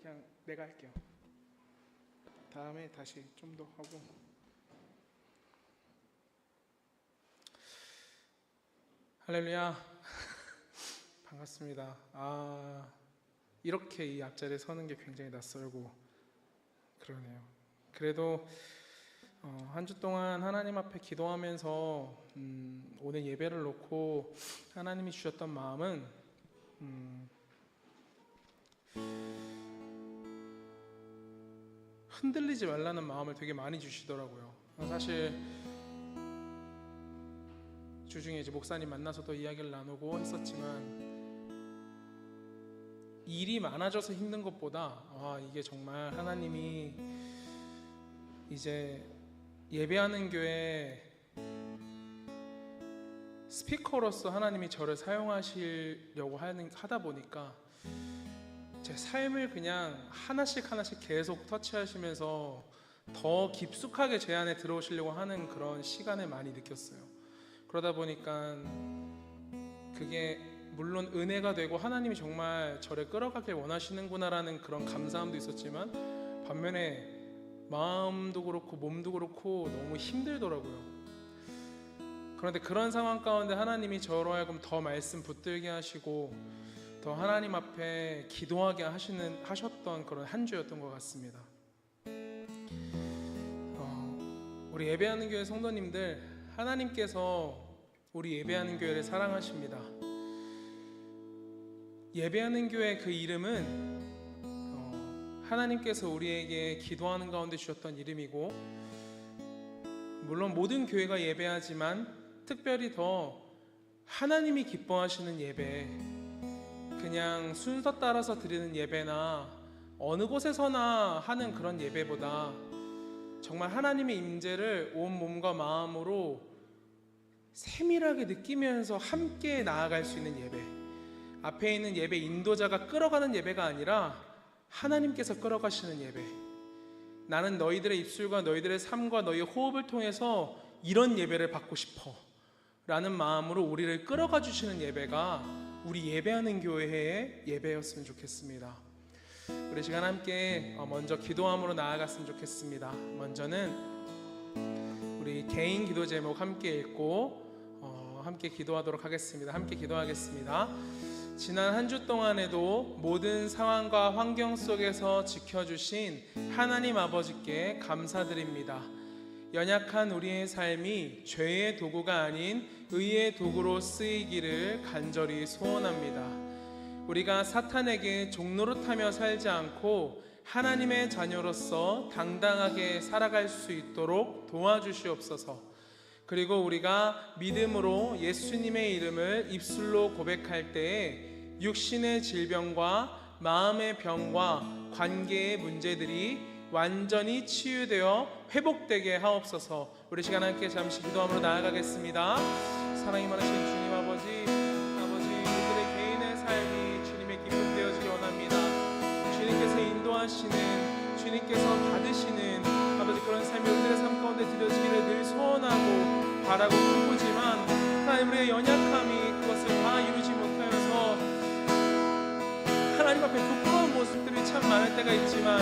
그냥 내가 할게요. 다음에 다시 좀 더 하고. 할렐루야. 반갑습니다. 이렇게 이 앞자리에 서는 게 굉장히 낯설고 그러네요. 그래도 한 주 동안 하나님 앞에 기도하면서 오늘 예배를 놓고 하나님이 주셨던 마음은 흔들리지 말라는 마음을 되게 많이 주시더라고요. 사실 주중에 이제 목사님 만나서도 이야기를 나누고 했었지만 일이 많아져서 힘든 것보다 이게 정말 하나님이 이제 예배하는 교회 스피커로서 하나님이 저를 사용하시려고 하다 보니까 제 삶을 그냥 하나씩 계속 터치하시면서 더 깊숙하게 제 안에 들어오시려고 하는 그런 시간을 많이 느꼈어요. 그러다 보니까 그게 물론 은혜가 되고 하나님이 정말 저를 끌어가길 원하시는구나라는 그런 감사함도 있었지만 반면에 마음도 그렇고 몸도 그렇고 너무 힘들더라고요. 그런데 그런 상황 가운데 하나님이 저로 하여금 더 말씀 붙들게 하시고 더 하나님 앞에 기도하게 하셨던 그런 한 주였던 것 같습니다. 우리 예배하는 교회 성도님들, 하나님께서 우리 예배하는 교회를 사랑하십니다. 예배하는 교회 그 이름은 하나님께서 우리에게 기도하는 가운데 주셨던 이름이고, 물론 모든 교회가 예배하지만 특별히 더 하나님이 기뻐하시는 예배, 그냥 순서 따라서 드리는 예배나 어느 곳에서나 하는 그런 예배보다 정말 하나님의 임재를 온 몸과 마음으로 세밀하게 느끼면서 함께 나아갈 수 있는 예배, 앞에 있는 예배 인도자가 끌어가는 예배가 아니라 하나님께서 끌어가시는 예배, 나는 너희들의 입술과 너희들의 삶과 너희의 호흡을 통해서 이런 예배를 받고 싶어 라는 마음으로 우리를 끌어가 주시는 예배가 우리 예배하는 교회의 예배였으면 좋겠습니다. 우리 시간 함께 먼저 기도함으로 나아갔으면 좋겠습니다. 먼저는 우리 개인 기도 제목 함께 읽고 함께 기도하도록 하겠습니다. 함께 기도하겠습니다. 지난 한 주 동안에도 모든 상황과 환경 속에서 지켜주신 하나님 아버지께 감사드립니다. 연약한 우리의 삶이 죄의 도구가 아닌 의의 도구로 쓰이기를 간절히 소원합니다. 우리가 사탄에게 종노릇하며 살지 않고 하나님의 자녀로서 당당하게 살아갈 수 있도록 도와주시옵소서. 그리고 우리가 믿음으로 예수님의 이름을 입술로 고백할 때에 육신의 질병과 마음의 병과 관계의 문제들이 완전히 치유되어 회복되게 하옵소서. 우리 시간 함께 잠시 기도함으로 나아가겠습니다. 사랑이 많으신 주님 아버지, 우리들의 개인의 삶이 주님의 기쁨 되어지기 원합니다. 주님께서 인도하시는, 주님께서 받으시는 아버지 그런 삶이 우리들의 삶 가운데 드려지기를 늘 소원하고 바라고 꿈꾸지만 하나님, 우리의 연약함이 그것을 다 이루지 못하여서 하나님 앞에 부끄러운 모습들이 참 많을 때가 있지만,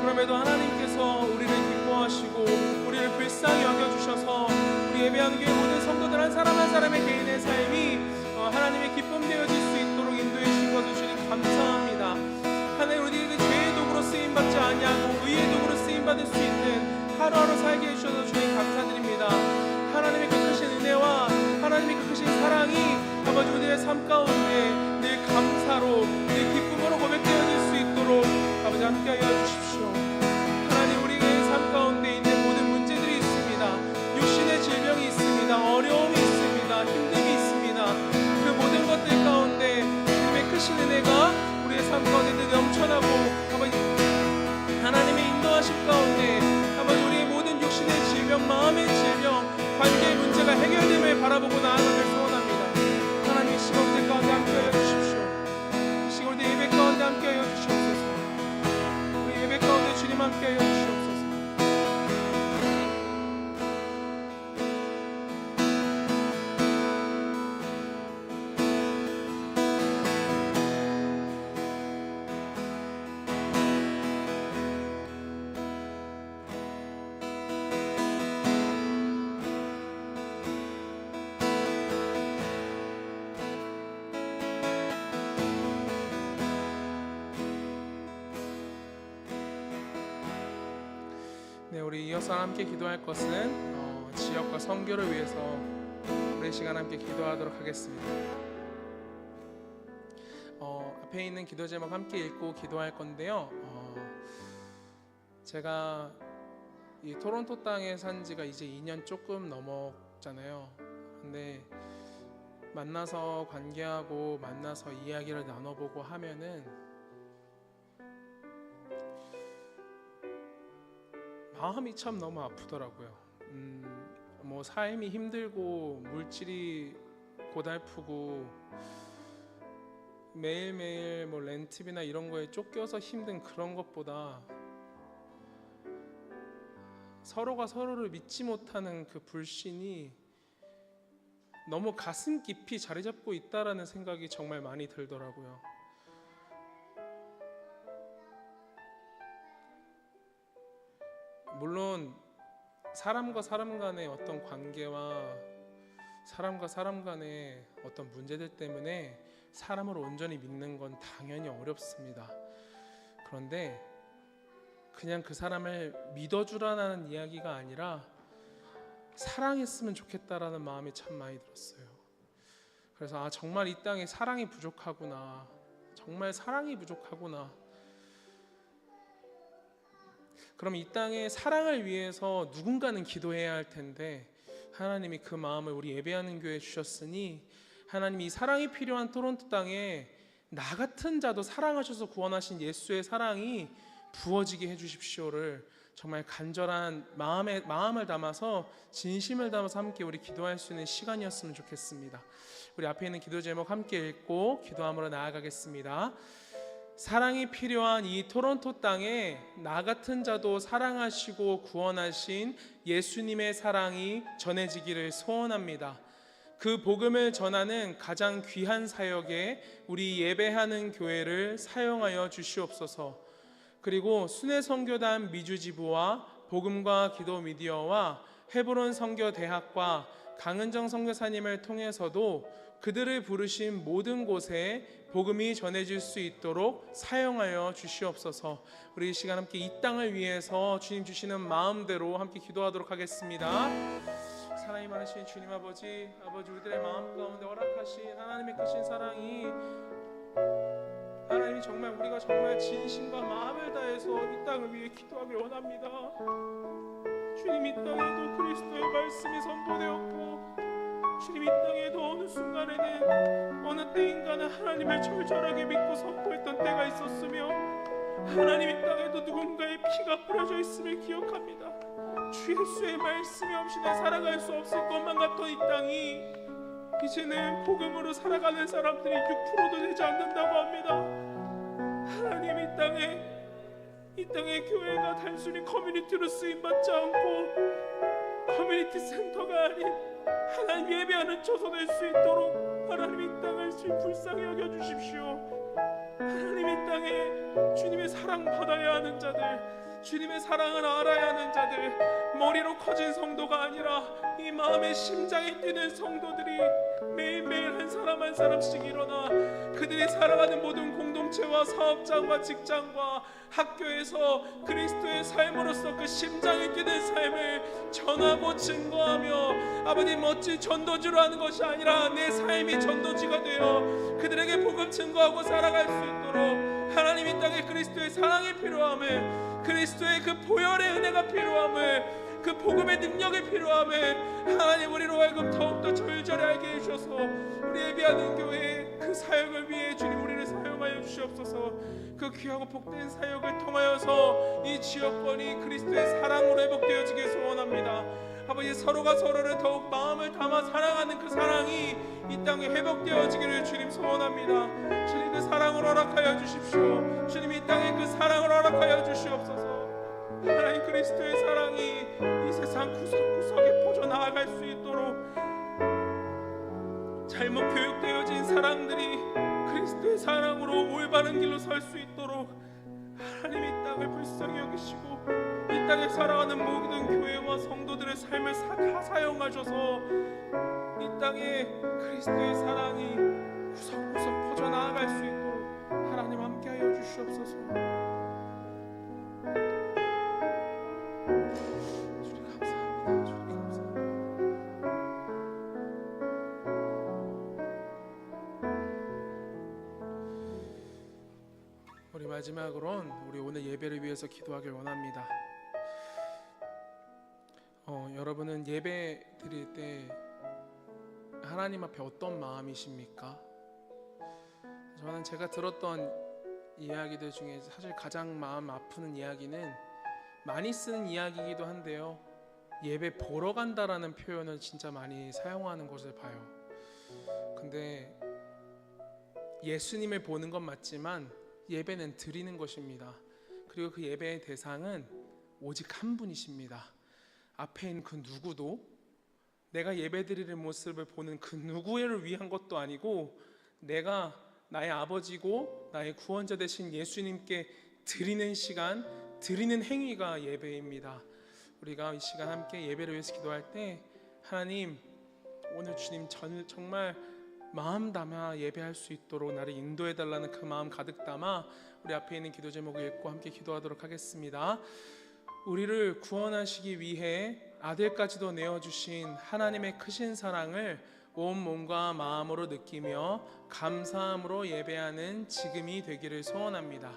그럼에도 하나님께서 우리를 기뻐하시고 우리를 불쌍히 여겨주셔서 우리 예배하는 교회 모든 성도들 한 사람 한 사람의 개인의 삶이 하나님의 기쁨 되어질 수 있도록 인도해 주신 것을 주님 감사합니다. 하나님, 우리에게 죄의 도구로 쓰임받지 아니하고 의의 도구로 쓰임받을 수 있는 하루하루 살게 해주셔서 주님 감사드립니다. 하나님의 그 크신 은혜와 하나님의 그 크신 사랑이 아버지 우리의 삶 가운데 늘 감사로, 늘 기쁨으로 고백되어질 수 있도록 아버지 함께하여 주십시오. 하나님, 우리의 삶 가운데 있는 모든 문제들이 있습니다. 육신의 질병이 있습니다. 어려움이 있습니다. 힘듦이 있습니다. 그 모든 것들 가운데 주님의 크신 은혜가 우리의 삶 가운데 늘 넘쳐나고 아버지 하나님의 인도하심 가운데 아버지 우리의 모든 육신의 질병, 마음의 질병, 관계의 문제가 해결됨을 바라보고 나아가길 소원합니다. 하나님, 이 시간들 가운데 함께하여 주십시오. 이 시간들 예배 가운데 함께하여 주시옵소서. 우리 예배 가운데 주님 함께하여 주시옵소서. 네, 우리 이어서 함께 기도할 것은 지역과 선교를 위해서 우리 시간 함께 기도하도록 하겠습니다. 앞에 있는 기도 제목 함께 읽고 기도할 건데요. 제가 이 토론토 땅에 산 지가 이제 2년 조금 넘었잖아요. 근데 만나서 관계하고 만나서 이야기를 나눠보고 하면은 마음이 참 너무 아프더라고요. 뭐 삶이 힘들고 물질이 고달프고 매일매일 뭐 렌트비나 이런 거에 쫓겨서 힘든 그런 것보다 서로가 서로를 믿지 못하는 그 불신이 너무 가슴 깊이 자리 잡고 있다라는 생각이 정말 많이 들더라고요. 물론 사람과 사람 간의 어떤 관계와 사람과 사람 간의 어떤 문제들 때문에 사람을 온전히 믿는 건 당연히 어렵습니다. 그런데 그냥 그 사람을 믿어주라는 이야기가 아니라 사랑했으면 좋겠다라는 마음이 참 많이 들었어요. 그래서 정말 이 땅에 사랑이 부족하구나, 정말 사랑이 부족하구나. 그럼 이 땅에 사랑을 위해서 누군가는 기도해야 할 텐데 하나님이 그 마음을 우리 예배하는 교회에 주셨으니 하나님이 이 사랑이 필요한 토론토 땅에 나 같은 자도 사랑하셔서 구원하신 예수의 사랑이 부어지게 해주십시오를 정말 간절한 마음을 담아서 진심을 담아서 함께 우리 기도할 수 있는 시간이었으면 좋겠습니다. 우리 앞에 있는 기도 제목 함께 읽고 기도함으로 나아가겠습니다. 사랑이 필요한 이 토론토 땅에 나 같은 자도 사랑하시고 구원하신 예수님의 사랑이 전해지기를 소원합니다. 그 복음을 전하는 가장 귀한 사역에 우리 예배하는 교회를 사용하여 주시옵소서. 그리고 순회선교단 미주지부와 복음과 기도 미디어와 헤브론 선교대학과 강은정 선교사님을 통해서도 그들을 부르신 모든 곳에 복음이 전해질 수 있도록 사용하여 주시옵소서. 우리 이 시간 함께 이 땅을 위해서 주님 주시는 마음대로 함께 기도하도록 하겠습니다. 사랑이 많으신 주님 아버지, 우리들의 마음 가운데 허락하신 하나님의 크신 사랑이 하나님 정말 우리가 정말 진심과 마음을 다해서 이 땅을 위해 기도하길 원합니다. 주님 이 땅에도 그리스도의 말씀이 선포되었고 주님 이 땅에도 어느 순간에는 어느 때인가는 하나님을 절절하게 믿고 선포했던 때가 있었으며 하나님 이 땅에도 누군가의 피가 흐려져 있음을 기억합니다. 주 예수의 말씀이 없이는 살아갈 수 없을 것만 같던 이 땅이 이제는 복음으로 살아가는 사람들이 6%도 되지 않는다고 합니다. 하나님 이 땅의 교회가 단순히 커뮤니티로 쓰임받지 않고 커뮤니티 센터가 아닌 하나님 예배하는 처소 될 수 있도록 하나님 이 땅을 불쌍히 여겨주십시오. 하나님 이 땅에 주님의 사랑 받아야 하는 자들, 주님의 사랑을 알아야 하는 자들, 머리로 커진 성도가 아니라 이 마음의 심장이 뛰는 성도들이 매일매일 한 사람 한 사람씩 일어나 그들이 살아가는 모든 공동체와 사업장과 직장과 학교에서 그리스도의 삶으로서 그 심장이 뛰는 삶을 전하고 증거하며 아버님 멋진 전도주로 하는 것이 아니라 내 삶이 전도지가 되어 그들에게 복음 증거하고 살아갈 수 있도록 하나님 이 땅에 그리스도의 사랑이 필요함을, 그리스도의 그 보혈의 은혜가 필요함을, 그 복음의 능력이 필요함을 하나님 우리로 하여금 더욱더 절절히 알게 해주셔서 우리 예배하는 교회의 그 사역을 위해 주님 우리를 사용하여 주시옵소서. 그 귀하고 복된 사역을 통하여서 이 지역권이 그리스도의 사랑으로 회복되어지길 소원합니다. 아버지 서로가 서로를 더욱 마음을 담아 사랑하는 그 사랑이 이 땅에 회복되어지기를 주님 소원합니다. 주님 그 사랑을 허락하여 주십시오. 주님 이 땅에 그 사랑을 허락하여 주시옵소서. 하나님 그리스도의 사랑이 이 세상 구석구석에 퍼져나갈 수 있도록 잘못 교육되어진 사람들이 그리스도의 사랑으로 올바른 길로 설 수 있도록 하나님 이 땅을 불쌍히 여기시고 이 땅에 살아가는 모든 교회와 성도들의 삶을 다 사용하셔서 이 땅에 그리스도의 사랑이 구석구석 퍼져나갈 수 있도록 하나님 함께하여 주시옵소서. 마지막으론 우리 오늘 예배를 위해서 기도하길 원합니다. 여러분은 예배 드릴 때 하나님 앞에 어떤 마음이십니까? 저는 제가 들었던 이야기들 중에 사실 가장 마음 아프는 이야기는 많이 쓰는 이야기이기도 한데요, 예배 보러 간다라는 표현을 진짜 많이 사용하는 것을 봐요. 근데 예수님을 보는 건 맞지만 예배는 드리는 것입니다. 그리고 그 예배의 대상은 오직 한 분이십니다. 앞에 있는 그 누구도 내가 예배드리는 모습을 보는 그 누구를 위한 것도 아니고, 내가 나의 아버지고 나의 구원자 되신 예수님께 드리는 시간, 드리는 행위가 예배입니다. 우리가 이 시간 함께 예배를 위해서 기도할 때, 하나님 오늘 주님 정말 마음 담아 예배할 수 있도록 나를 인도해 달라는 그 마음 가득 담아 우리 앞에 있는 기도 제목을 읽고 함께 기도하도록 하겠습니다. 우리를 구원하시기 위해 아들까지도 내어주신 하나님의 크신 사랑을 온 몸과 마음으로 느끼며 감사함으로 예배하는 지금이 되기를 소원합니다.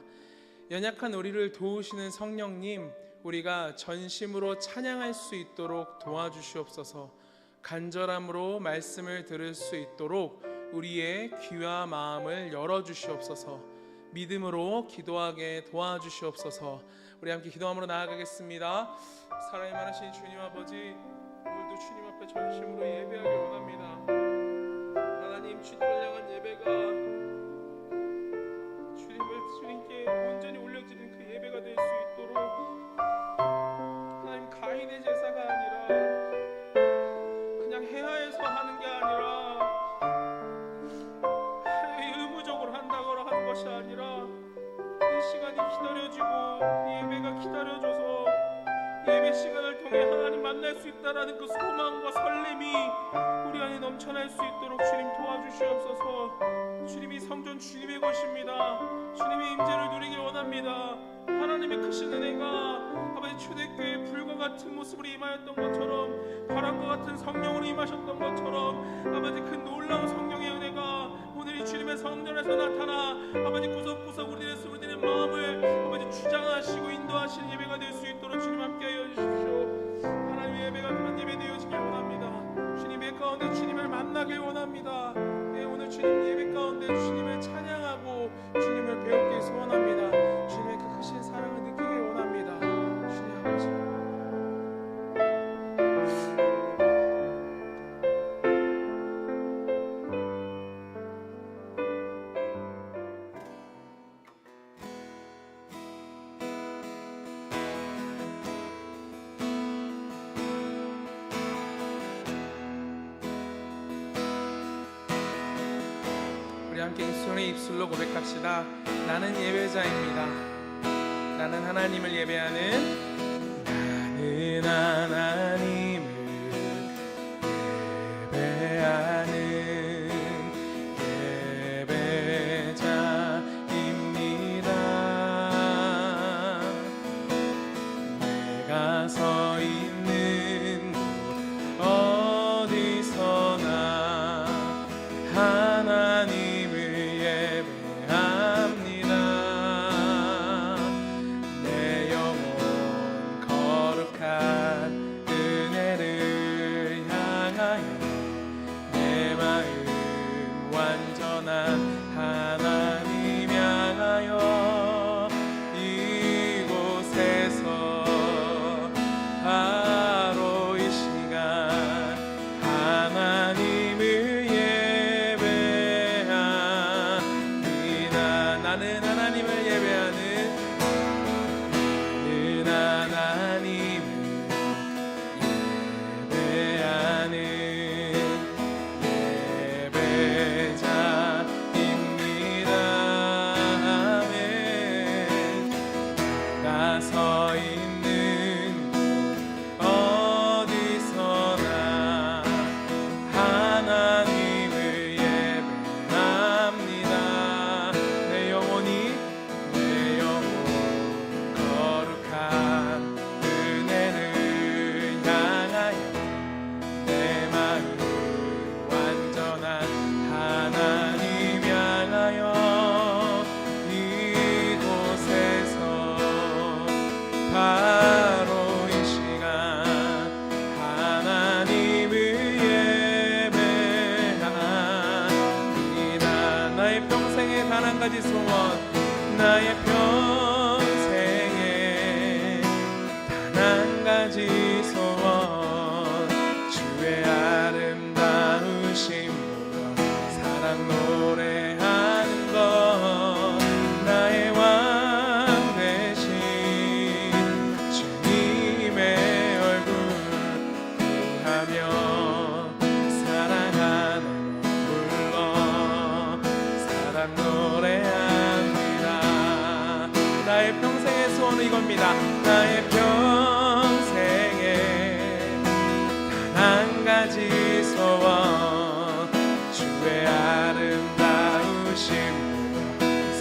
연약한 우리를 도우시는 성령님, 우리가 전심으로 찬양할 수 있도록 도와주시옵소서. 간절함으로 말씀을 들을 수 있도록 우리의 귀와 마음을 열어주시옵소서. 믿음으로 기도하게 도와주시옵소서. 우리 함께 기도함으로 나아가겠습니다. 사랑이 많으신 주님 아버지, 오늘도 주님 앞에 전심으로 예배하기 원합니다. 하나님, 주님을 향한 예배가 주님께 온전히 올려지는 그 예배가 될 수 있도록, 하나님 가인의 제사가 아니라 그냥 해하에서 하는 게 아니라 의무적으로 한다거나 하는 것이 아니라 이 시간이 기다려지고 이 예배가 기다려져서 예배 시간을 통해 하나님 만날 수 있다라는 그 소망과 설렘이 우리 안에 넘쳐날 수 있도록 주님 도와주시옵소서. 주님이 성전 주님의 것입니다. 주님의 임재를 누리길 원합니다. 하나님의 크신 은혜가 아버지 초대교회의 불과 같은 모습으로 임하였던 것처럼, 바람과 같은 성령으로 임하셨던 것처럼, 아버지 그 놀라운 성령의 은혜가 오늘 이 주님의 성전에서 나타나 아버지 구석구석 우리들의 마음을 아버지 주장하시고 인도하시는 예배가 될 수 있도록 주님 함께하여 주십시오. 하나님의 예배가 그런 예배 되어지길 원합니다. 주님의 가운데 주님을 만나길 원합니다. 오늘 주님 예배 가운데 주님을 찬양하고 주님을 배우길 소원합니다. 주님의 그 크신 사랑을 느끼길 원합니다. 주님 아버지, 우리 함께 손의 입술로 고백합시다. 나는 예배자입니다. 나는 하나님을 예배하는, 나는 하나님을 예배하는 예배자입니다. 내가 서 있는 곳 어디서나 하나님 하나님 향하여 이곳에서 바로 이 시간 하나님을 예배합니다. 나는 하나님을 예배하는, 나는 하나님을 예배하는 예배자 서 있는 곳 어디서나 하나님을 예배합니다. 내 영혼 거룩한 은혜를 향하여 내 마음 완전한 하나님 향하여 이곳 소원은 이겁니다. 나의 평생에 단 한 가지 소원, 주의 아름다우심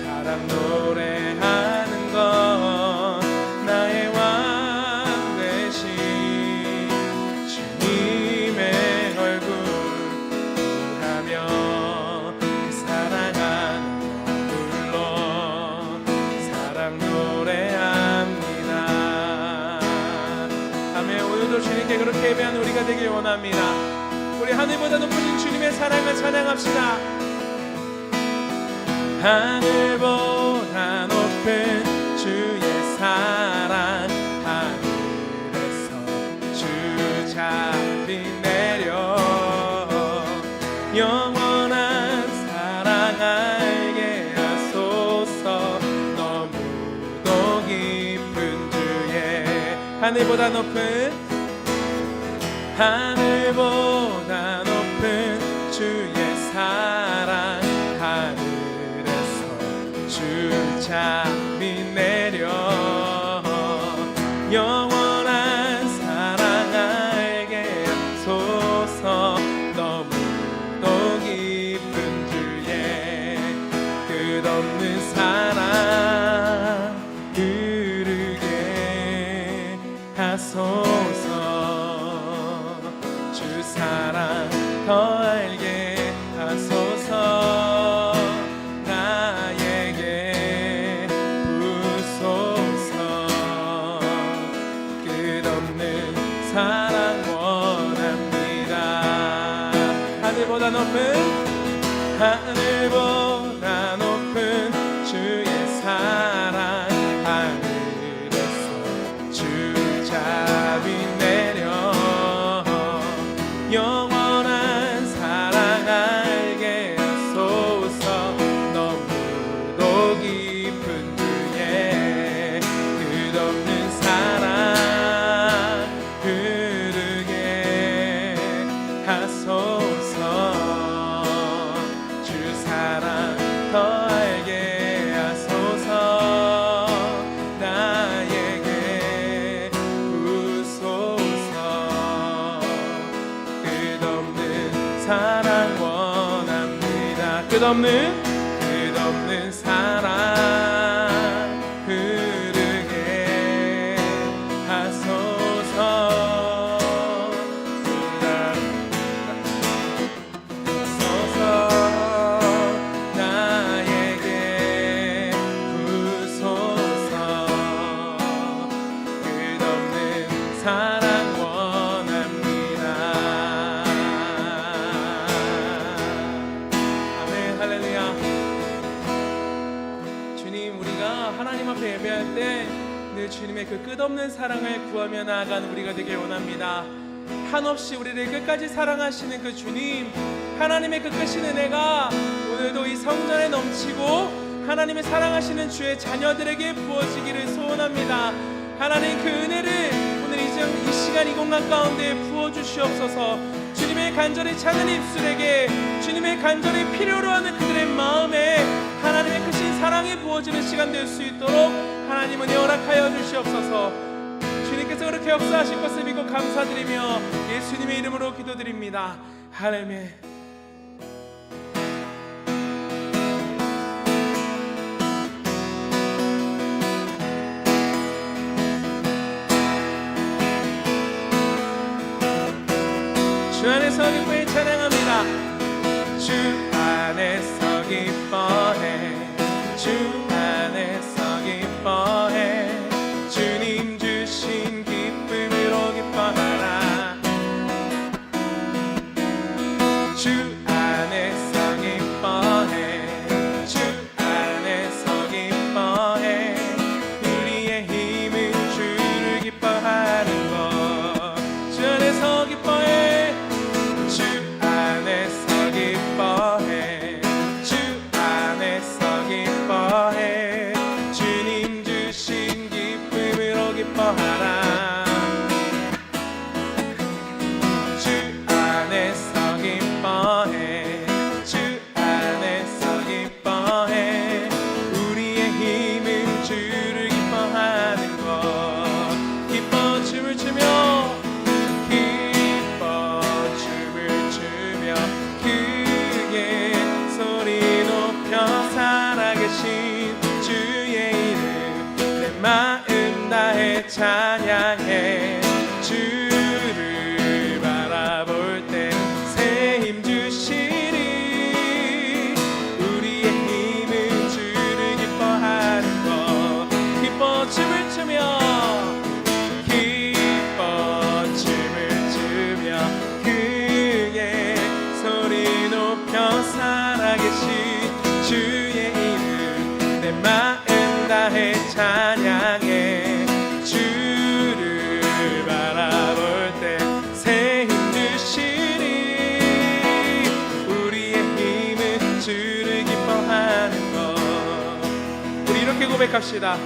사랑 노래하는 것, 나의 왕 되신 주님의 얼굴 보하며 그 사랑 하나 불러 사랑 노래합니다. 아멘. 오늘도 주님께 그렇게 예배하는 우리가 되길 원합니다. 우리 하늘보다 높으신 주님의 사랑을 찬양합시다. 하늘보다 높은 주의 사랑, 하늘에서 주 자비 내려 영원한 사랑 알게 하소서. 너무도 깊은 주의 하늘보다 높은 하늘보다 높은 주의 사랑, 하늘에서 주 자비 내려 영원한 사랑 알게 하소서. 너무도 깊은 주의 끝없는 사랑 흐르게 하소서. 주 사랑 더 알게 하소서. 나에게 부소서. 끝없는 사랑 원합니다. 하늘보다 높은 주의 사랑, 하늘에서 주 자비 내려 영원한 사랑 알게 하소서. 너무도 깊은 주의 끝없는 사랑 흐르게 하소서. 주 사랑 더 알게 하소서. 나에게 부소서. 끝없는 사랑 원합니다. 끝없는 사랑 흐르게 하소서. 나에게 부소서. 끝없는 사랑 원합니다. 아멘. 할렐루야. 주님, 우리가 하나님 앞에 예배할 때 늘 주님의 그 끝없는 사랑을 구하며 나아가는 우리가 되길 원합니다. 한없이 우리를 끝까지 사랑하시는 그 주님, 하나님의 그 크신 은혜가 오늘도 이 성전에 넘치고 하나님의 사랑하시는 주의 자녀들에게 부어지기를 소원합니다. 하나님, 그 은혜를 오늘 이 시간 이 공간 가운데 부어주시옵소서. 주님의 간절히 찾는 입술에게, 주님의 간절히 필요로 하는 그들의 마음에 하나님의 크신 사랑이 부어지는 시간 될 수 있도록 하나님은 허락하여 주시옵소서. 주님께서 그렇게 역사하실 것을 믿고 감사드리며 예수님의 이름으로 기도드립니다. 아멘. 주 안에서 기뻐해 찬양합니다. 주 안에서 기뻐해, 주 안에서 기뻐해, 주님 주신 기쁨으로 기뻐하라. 주 안에서 기뻐해, 주 안에서 기뻐해, 우리의 힘은 주를 기뻐하는 것. 주 안에서 기뻐해, 주 안에서 기뻐해, 주 안에서 기뻐해, 주님 주신 기쁨으로 기뻐하라. 주 안에서 기뻐해, 주 안에서 기뻐해, 우리의 힘은 주를 기뻐하라. 다해 찬양해. 주를 바라볼 때 새 힘 주시리. 우리의 힘은 주를 기뻐하는 것. 기뻐 춤을 추며 그의 소리 높여 살아계신 주의 이름 내 마음 다해 찬양해. 주를 바라볼 때 새 힘 주시리. 우리의 힘은 주를 기뻐하는 것. 우리 이렇게 고백합시다.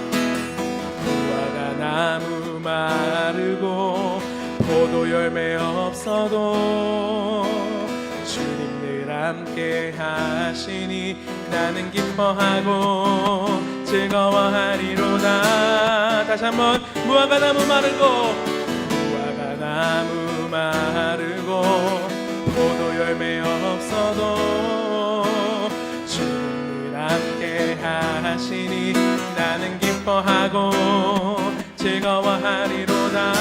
무화과 나무 마르고 포도 열매 없어도 주님 늘 함께 하시니 나는 기뻐하고 즐거워하리로다. 다시 한번. 무화과 나무 마르고 무화과 나무 마르고 포도 열매 없어도 주님 늘 함께 하시니 나는 기뻐하고 즐거워하리로다.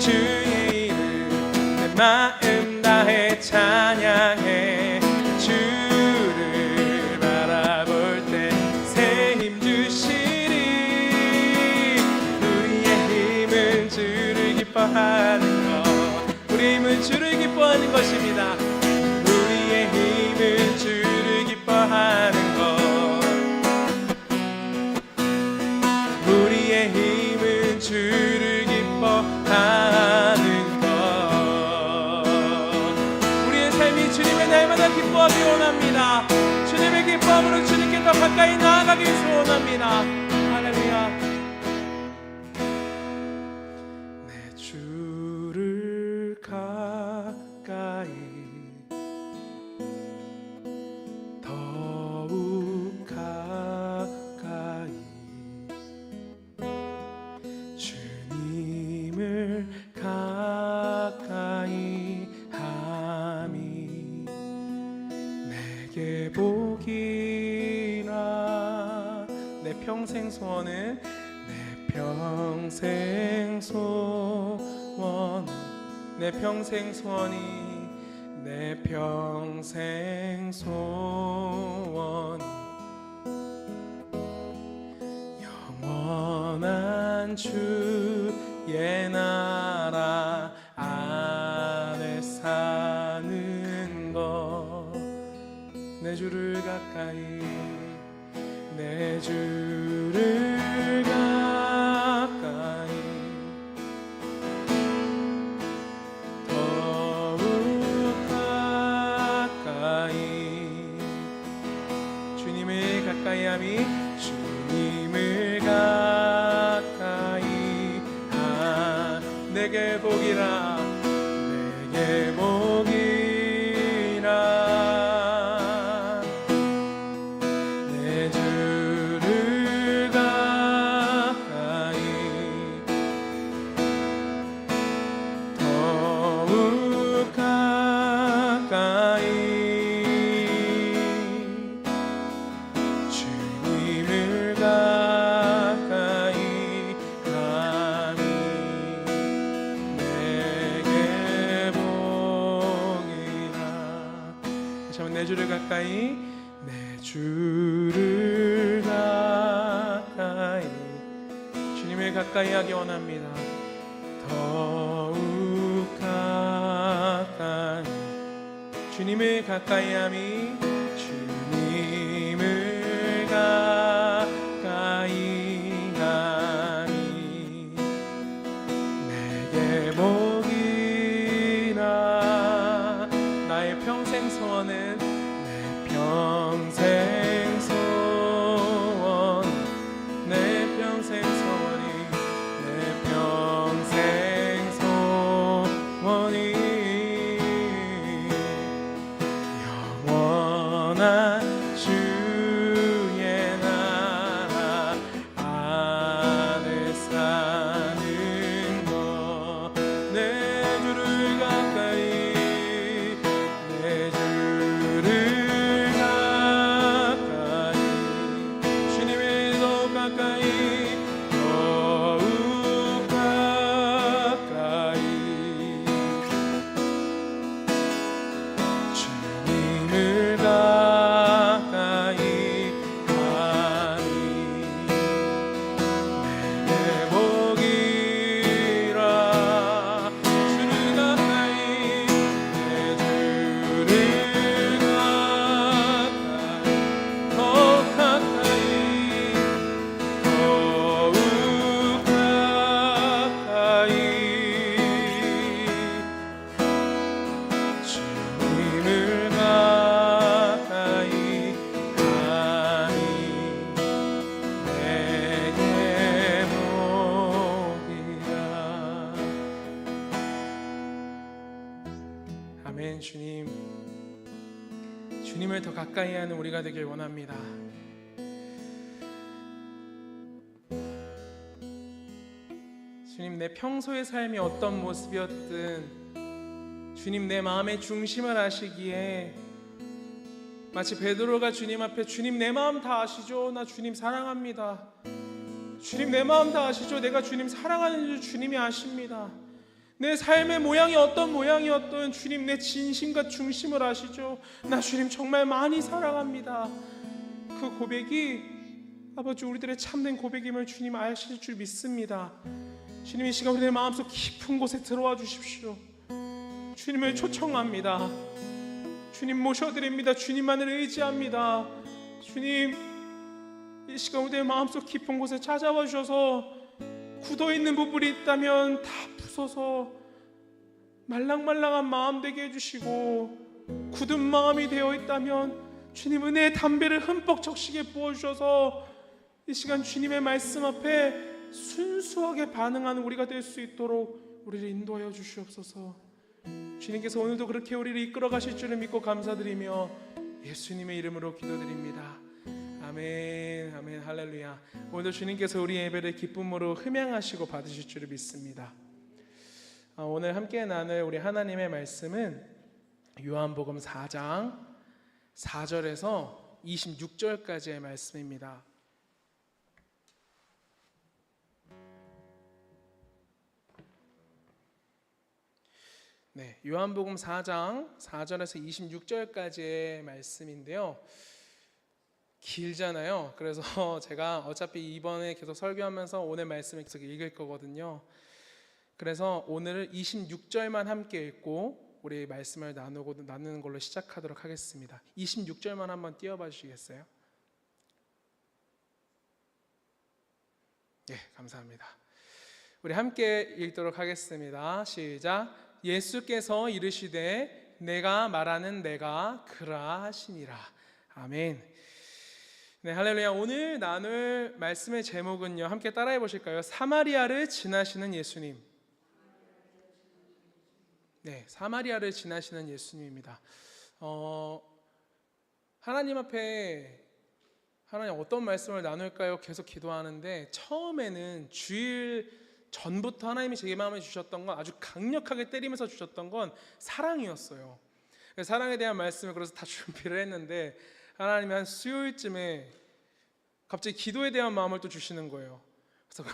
주의 이름 내 마음 다해 찬양해. 주를 바라볼 때 새 힘 주시리. 우리의 힘은 주를 기뻐하는 것. 우리의 힘은 주를 기뻐하는 것입니다. 우리의 힘은 주를 기뻐하는 것. 우리의 힘은 주를 하는 것. 우리의 삶이 주님의 날마다 기뻐하기 원합니다. 주님의 기뻐함으로 주님께 더 가까이 나아가기 소원합니다. 할렐루야. 내 주를 가까이 더욱 가까이 주님을 가까이 함이 내게 복이라. 내 평생 소원은 내 평생 소원. 내 평생 소원이 내 평생 소원. 영원한 주의 나라 안에 사는 것. 내 주를 가까이 내 주를 가까이 더욱 가까이 주님을 가까이 함이 주님을 가까이 내게 복이라. 내게 복이라. 내 주를 가까이 더욱 가까이 주님을 가까이 함이 내게 복이라. 다시 한번. 내 주를 가까이 내 주를 가까이 주님을 가까이 하기 원합니다. 더욱 가까이 주님을 가까이 함이 주님을 가까이 함이 내게 복이라. 나의 평생 소원은 내 평생 소원. 내 평생 소원이 내 평생 소원이 영원 아멘. 주님을 더 가까이 하는 우리가 되길 원합니다. 주님, 내 평소의 삶이 어떤 모습이었든 주님 내 마음의 중심을 아시기에 마치 베드로가 주님 앞에 주님 내 마음 다 아시죠? 나 주님 사랑합니다. 주님 내 마음 다 아시죠? 내가 주님 사랑하는 줄 주님이 아십니다. 내 삶의 모양이 어떤 모양이었든 주님 내 진심과 중심을 아시죠? 나 주님 정말 많이 사랑합니다. 그 고백이 아버지 우리들의 참된 고백임을 주님 아실 줄 믿습니다. 주님 이 시간 우리의 마음속 깊은 곳에 들어와 주십시오. 주님을 초청합니다. 주님 모셔드립니다. 주님만을 의지합니다. 주님 이 시간 우리의 마음속 깊은 곳에 찾아와 주셔서 굳어있는 부분이 있다면 다 부숴서 말랑말랑한 마음 되게 해주시고, 굳은 마음이 되어 있다면 주님 은혜의 담배를 흠뻑 적시게 부어주셔서 이 시간 주님의 말씀 앞에 순수하게 반응하는 우리가 될 수 있도록 우리를 인도하여 주시옵소서. 주님께서 오늘도 그렇게 우리를 이끌어 가실 줄을 믿고 감사드리며 예수님의 이름으로 기도드립니다. 아멘, 아멘, 할렐루야. 오늘도 주님께서 우리 예배를 기쁨으로 흠양하시고 받으실 줄을 믿습니다. 오늘 함께 나눌 우리 하나님의 말씀은 요한복음 4장 4절에서 26절까지의 말씀입니다. 네, 요한복음 4장 4절에서 26절까지의 말씀인데요. 길잖아요. 그래서 제가 어차피 이번에 계속 설교하면서 오늘 말씀을 계속 읽을 거거든요. 그래서 오늘 26절만 함께 읽고 우리 말씀을 나누는 걸로 시작하도록 하겠습니다. 26절만 한번 띄워봐 주시겠어요? 네, 감사합니다. 우리 함께 읽도록 하겠습니다. 시작. 예수께서 이르시되 내가 말하는 내가 그라하시니라. 아멘. 네, 할렐루야. 오늘 나눌 말씀의 제목은요, 함께 따라해 보실까요? 사마리아를 지나시는 예수님. 네, 사마리아를 지나시는 예수님입니다. 하나님 앞에 하나님 어떤 말씀을 나눌까요? 계속 기도하는데 처음에는 주일 전부터 하나님이 제 마음에 주셨던 건, 아주 강력하게 때리면서 주셨던 건 사랑이었어요. 사랑에 대한 말씀을 그래서 다 준비를 했는데 하나님이 한 수요일쯤에 갑자기 기도에 대한 마음을 또 주시는 거예요. 그래서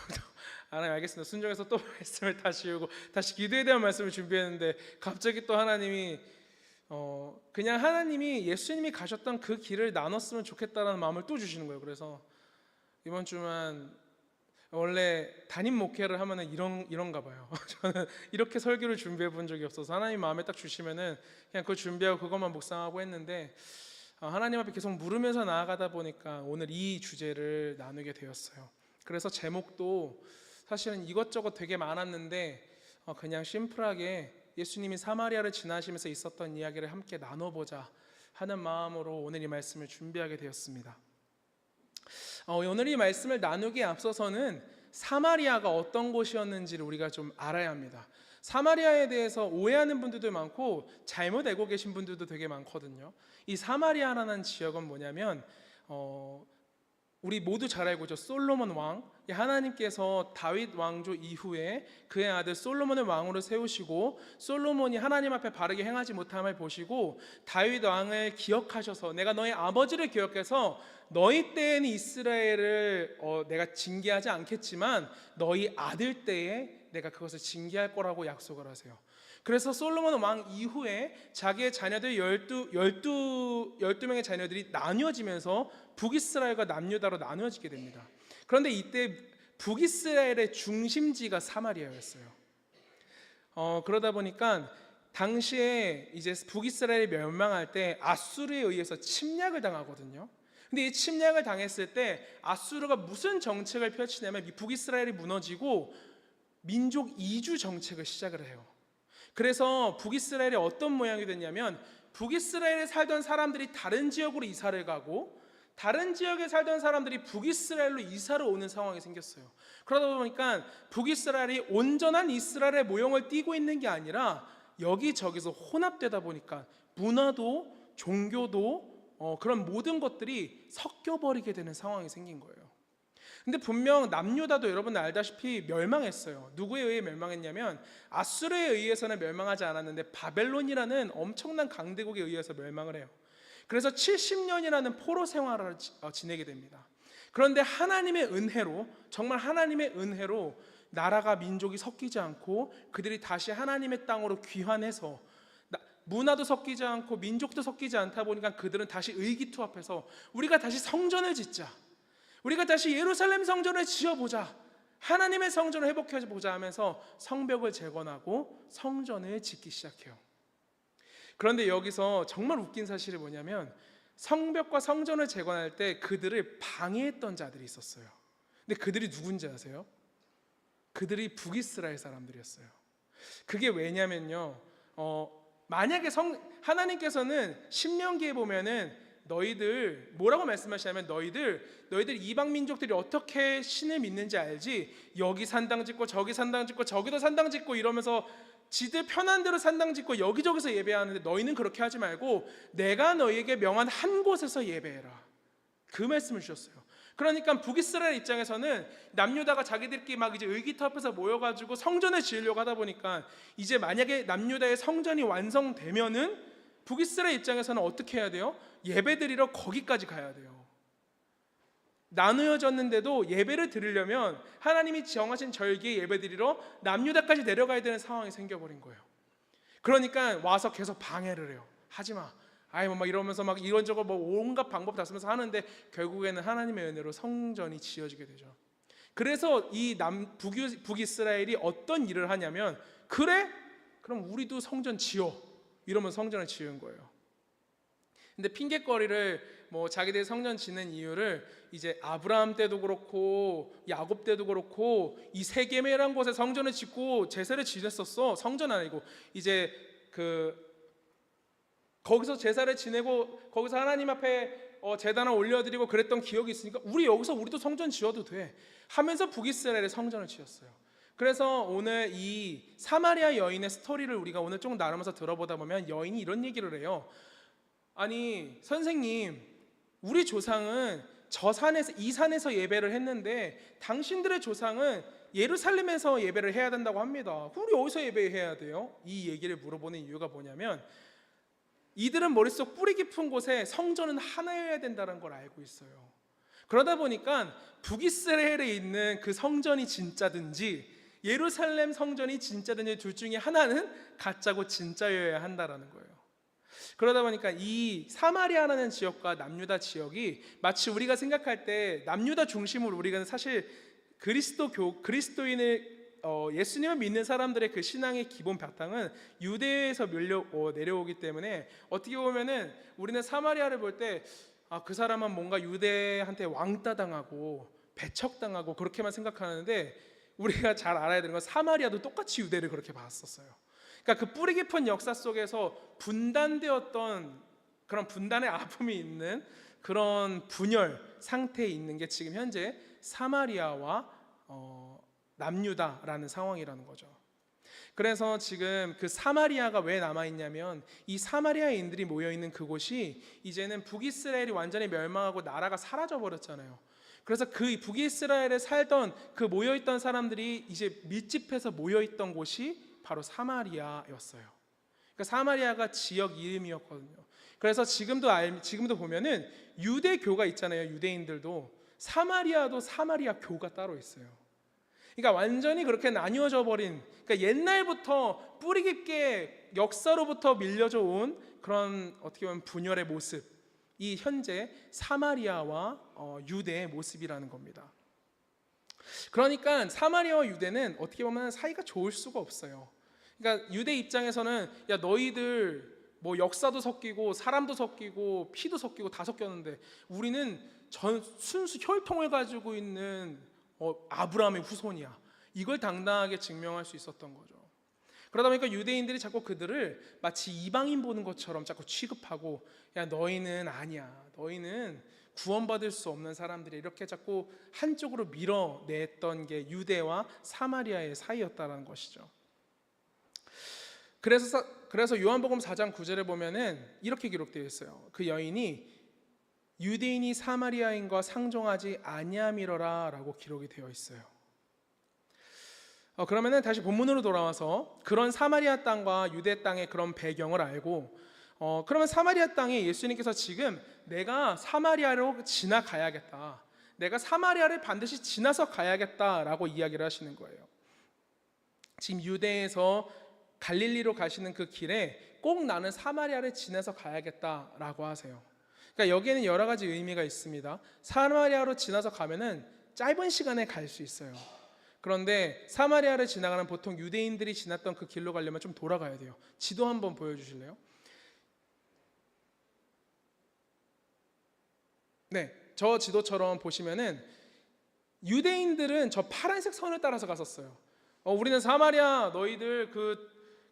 하나님 알겠습니다. 순종해서 또 말씀을 다시 읽고 다시 기도에 대한 말씀을 준비했는데 갑자기 또 하나님이 그냥 하나님이 예수님이 가셨던 그 길을 나눴으면 좋겠다라는 마음을 또 주시는 거예요. 그래서 이번 주만 원래 담임 목회를 하면은 이런가 봐요. 저는 이렇게 설교를 준비해 본 적이 없어서 하나님 마음에 딱 주시면은 그냥 그거 준비하고 그것만 묵상하고 했는데 하나님 앞에 계속 물으면서 나아가다 보니까 오늘 이 주제를 나누게 되었어요. 그래서 제목도 사실은 이것저것 되게 많았는데 그냥 심플하게 예수님이 사마리아를 지나시면서 있었던 이야기를 함께 나눠보자 하는 마음으로 오늘 이 말씀을 준비하게 되었습니다. 오늘 이 말씀을 나누기에 앞서서는 사마리아가 어떤 곳이었는지를 우리가 좀 알아야 합니다. 사마리아에 대해서 오해하는 분들도 많고 잘못 알고 계신 분들도 되게 많거든요. 이 사마리아라는 지역은 뭐냐면 우리 모두 잘 알고 있죠. 솔로몬 왕, 하나님께서 다윗 왕조 이후에 그의 아들 솔로몬을 왕으로 세우시고 솔로몬이 하나님 앞에 바르게 행하지 못함을 보시고 다윗 왕을 기억하셔서 내가 너희 아버지를 기억해서 너희 때에는 이스라엘을 내가 징계하지 않겠지만 너희 아들 때에 내가 그것을 징계할 거라고 약속을 하세요. 그래서 솔로몬 왕 이후에 자기의 자녀들 12명의 자녀들이 나뉘어지면서 북이스라엘과 남유다로 나뉘어지게 됩니다. 그런데 이때 북이스라엘의 중심지가 사마리아였어요. 그러다 보니까 당시에 이제 북이스라엘이 멸망할 때 아수르에 의해서 침략을 당하거든요. 근데 이 침략을 당했을 때 아수르가 무슨 정책을 펼치냐면 북이스라엘이 무너지고 민족 이주 정책을 시작을 해요. 그래서 북이스라엘이 어떤 모양이 됐냐면 북이스라엘에 살던 사람들이 다른 지역으로 이사를 가고 다른 지역에 살던 사람들이 북이스라엘로 이사를 오는 상황이 생겼어요. 그러다 보니까 북이스라엘이 온전한 이스라엘의 모형을 띠고 있는 게 아니라 여기저기서 혼합되다 보니까 문화도 종교도 그런 모든 것들이 섞여버리게 되는 상황이 생긴 거예요. 근데 분명 남유다도 여러분 알다시피 멸망했어요. 누구에 의해 멸망했냐면 아수르에 의해서는 멸망하지 않았는데 바벨론이라는 엄청난 강대국에 의해서 멸망을 해요. 그래서 70년이라는 포로 생활을 지내게 됩니다. 그런데 하나님의 은혜로, 정말 하나님의 은혜로 나라가, 민족이 섞이지 않고 그들이 다시 하나님의 땅으로 귀환해서 문화도 섞이지 않고 민족도 섞이지 않다 보니까 그들은 다시 의기투합해서 우리가 다시 성전을 짓자, 우리가 다시 예루살렘 성전을 지어보자, 하나님의 성전을 회복해보자 하면서 성벽을 재건하고 성전을 짓기 시작해요. 그런데 여기서 정말 웃긴 사실이 뭐냐면 성벽과 성전을 재건할 때 그들을 방해했던 자들이 있었어요. 근데 그들이 누군지 아세요? 그들이 북이스라엘 사람들이었어요. 그게 왜냐면요, 만약에 하나님께서는 신명기에 보면은 너희들 뭐라고 말씀하시냐면 너희들 이방 민족들이 어떻게 신을 믿는지 알지? 여기 산당 짓고 저기 산당 짓고 저기도 산당 짓고 이러면서 지들 편한 대로 산당 짓고 여기저기서 예배하는데 너희는 그렇게 하지 말고 내가 너희에게 명한 한 곳에서 예배해라. 그 말씀을 주셨어요. 그러니까 북이스라엘 입장에서는 남유다가 자기들끼리 막 이제 의기투합해서 모여가지고 성전을 지으려고 하다 보니까 이제 만약에 남유다의 성전이 완성되면은 북이스라엘 입장에서는 어떻게 해야 돼요? 예배드리러 거기까지 가야 돼요. 나누어졌는데도 예배를 드리려면 하나님이 정하신 절기에 예배드리러 남유다까지 내려가야 되는 상황이 생겨버린 거예요. 그러니까 와서 계속 방해를 해요. 하지마, 막 이러면서 막 이런저런 온갖 방법 다 쓰면서 하는데 결국에는 하나님의 은혜로 성전이 지어지게 되죠. 그래서 이 북이스라엘이 어떤 일을 하냐면 그래? 그럼 우리도 성전 지어 이러면서 성전을 지은 거예요. 근데 핑계거리를 자기들이 성전 짓는 이유를 이제 아브라함 때도 그렇고 야곱 때도 그렇고 이 세겜이라는 곳에 성전을 짓고 제사를 지냈었어. 성전 아니고 이제 거기서 제사를 지내고 거기서 하나님 앞에 제단을 올려드리고 그랬던 기억이 있으니까 우리도 성전 지어도 돼 하면서 북이스라엘의 성전을 지었어요. 그래서 오늘 이 사마리아 여인의 스토리를 우리가 오늘 조금 나누면서 들어보다 보면 여인이 이런 얘기를 해요. 아니 선생님, 우리 조상은 이 산에서 예배를 했는데 당신들의 조상은 예루살렘에서 예배를 해야 된다고 합니다. 우리 어디서 예배해야 돼요? 이 얘기를 물어보는 이유가 뭐냐면 이들은 머릿속 뿌리 깊은 곳에 성전은 하나여야 된다는 걸 알고 있어요. 그러다 보니까 북이스라엘에 있는 그 성전이 진짜든지 예루살렘 성전이 진짜든지 둘 중에 하나는 가짜고 진짜여야 한다는 거예요. 그러다 보니까 이 사마리아라는 지역과 남유다 지역이 마치 우리가 생각할 때 남유다 중심으로 우리가 사실 그리스도인을 예수님을 믿는 사람들의 그 신앙의 기본 바탕은 유대에서 내려오기 때문에 어떻게 보면은 우리는 사마리아를 볼 때 그 사람은 뭔가 유대한테 왕따당하고 배척당하고 그렇게만 생각하는데 우리가 잘 알아야 되는 건 사마리아도 똑같이 유대를 그렇게 봤었어요. 그러니까 그 뿌리 깊은 역사 속에서 분단되었던 그런 분단의 아픔이 있는 그런 분열 상태에 있는 게 지금 현재 사마리아와 남유다라는 상황이라는 거죠. 그래서 지금 그 사마리아가 왜 남아있냐면 이 사마리아인들이 모여있는 그곳이 이제는 북이스라엘이 완전히 멸망하고 나라가 사라져버렸잖아요. 그래서 그 북이스라엘에 살던 그 모여있던 사람들이 이제 밀집해서 모여있던 곳이 바로 사마리아였어요. 그러니까 사마리아가 지역 이름이었거든요. 그래서 지금도 보면은 유대교가 있잖아요. 유대인들도 사마리아도 사마리아 교가 따로 있어요. 그러니까 완전히 그렇게 나뉘어져 버린, 그러니까 옛날부터 뿌리 깊게 역사로부터 밀려져 온 그런 어떻게 보면 분열의 모습, 이 현재 사마리아와 유대의 모습이라는 겁니다. 그러니까 사마리아와 유대는 어떻게 보면 사이가 좋을 수가 없어요. 그러니까 유대 입장에서는 야 너희들 역사도 섞이고 사람도 섞이고 피도 섞이고 다 섞였는데 우리는 순수 혈통을 가지고 있는 아브라함의 후손이야. 이걸 당당하게 증명할 수 있었던 거죠. 그러다 보니까 유대인들이 자꾸 그들을 마치 이방인 보는 것처럼 자꾸 취급하고 야 너희는 아니야, 너희는 구원받을 수 없는 사람들이 이렇게 자꾸 한쪽으로 밀어냈던 게 유대와 사마리아의 사이였다는 것이죠. 그래서 요한복음 4장 9절에 보면은 이렇게 기록되어 있어요. 그 여인이 유대인이 사마리아인과 상종하지 아니함이러라 라고 기록이 되어 있어요. 그러면은 다시 본문으로 돌아와서 그런 사마리아 땅과 유대 땅의 그런 배경을 알고 그러면 사마리아 땅에 예수님께서 지금 내가 사마리아로 지나가야겠다, 내가 사마리아를 반드시 지나서 가야겠다라고 이야기를 하시는 거예요. 지금 유대에서 갈릴리로 가시는 그 길에 꼭 나는 사마리아를 지나서 가야겠다라고 하세요. 그러니까 여기에는 여러 가지 의미가 있습니다. 사마리아로 지나서 가면은 짧은 시간에 갈 수 있어요. 그런데 사마리아를 지나가는 보통 유대인들이 지났던 그 길로 가려면 좀 돌아가야 돼요. 지도 한번 보여주실래요? 네, 저 지도처럼 보시면은 유대인들은 저 파란색 선을 따라서 갔었어요. 우리는 사마리아 너희들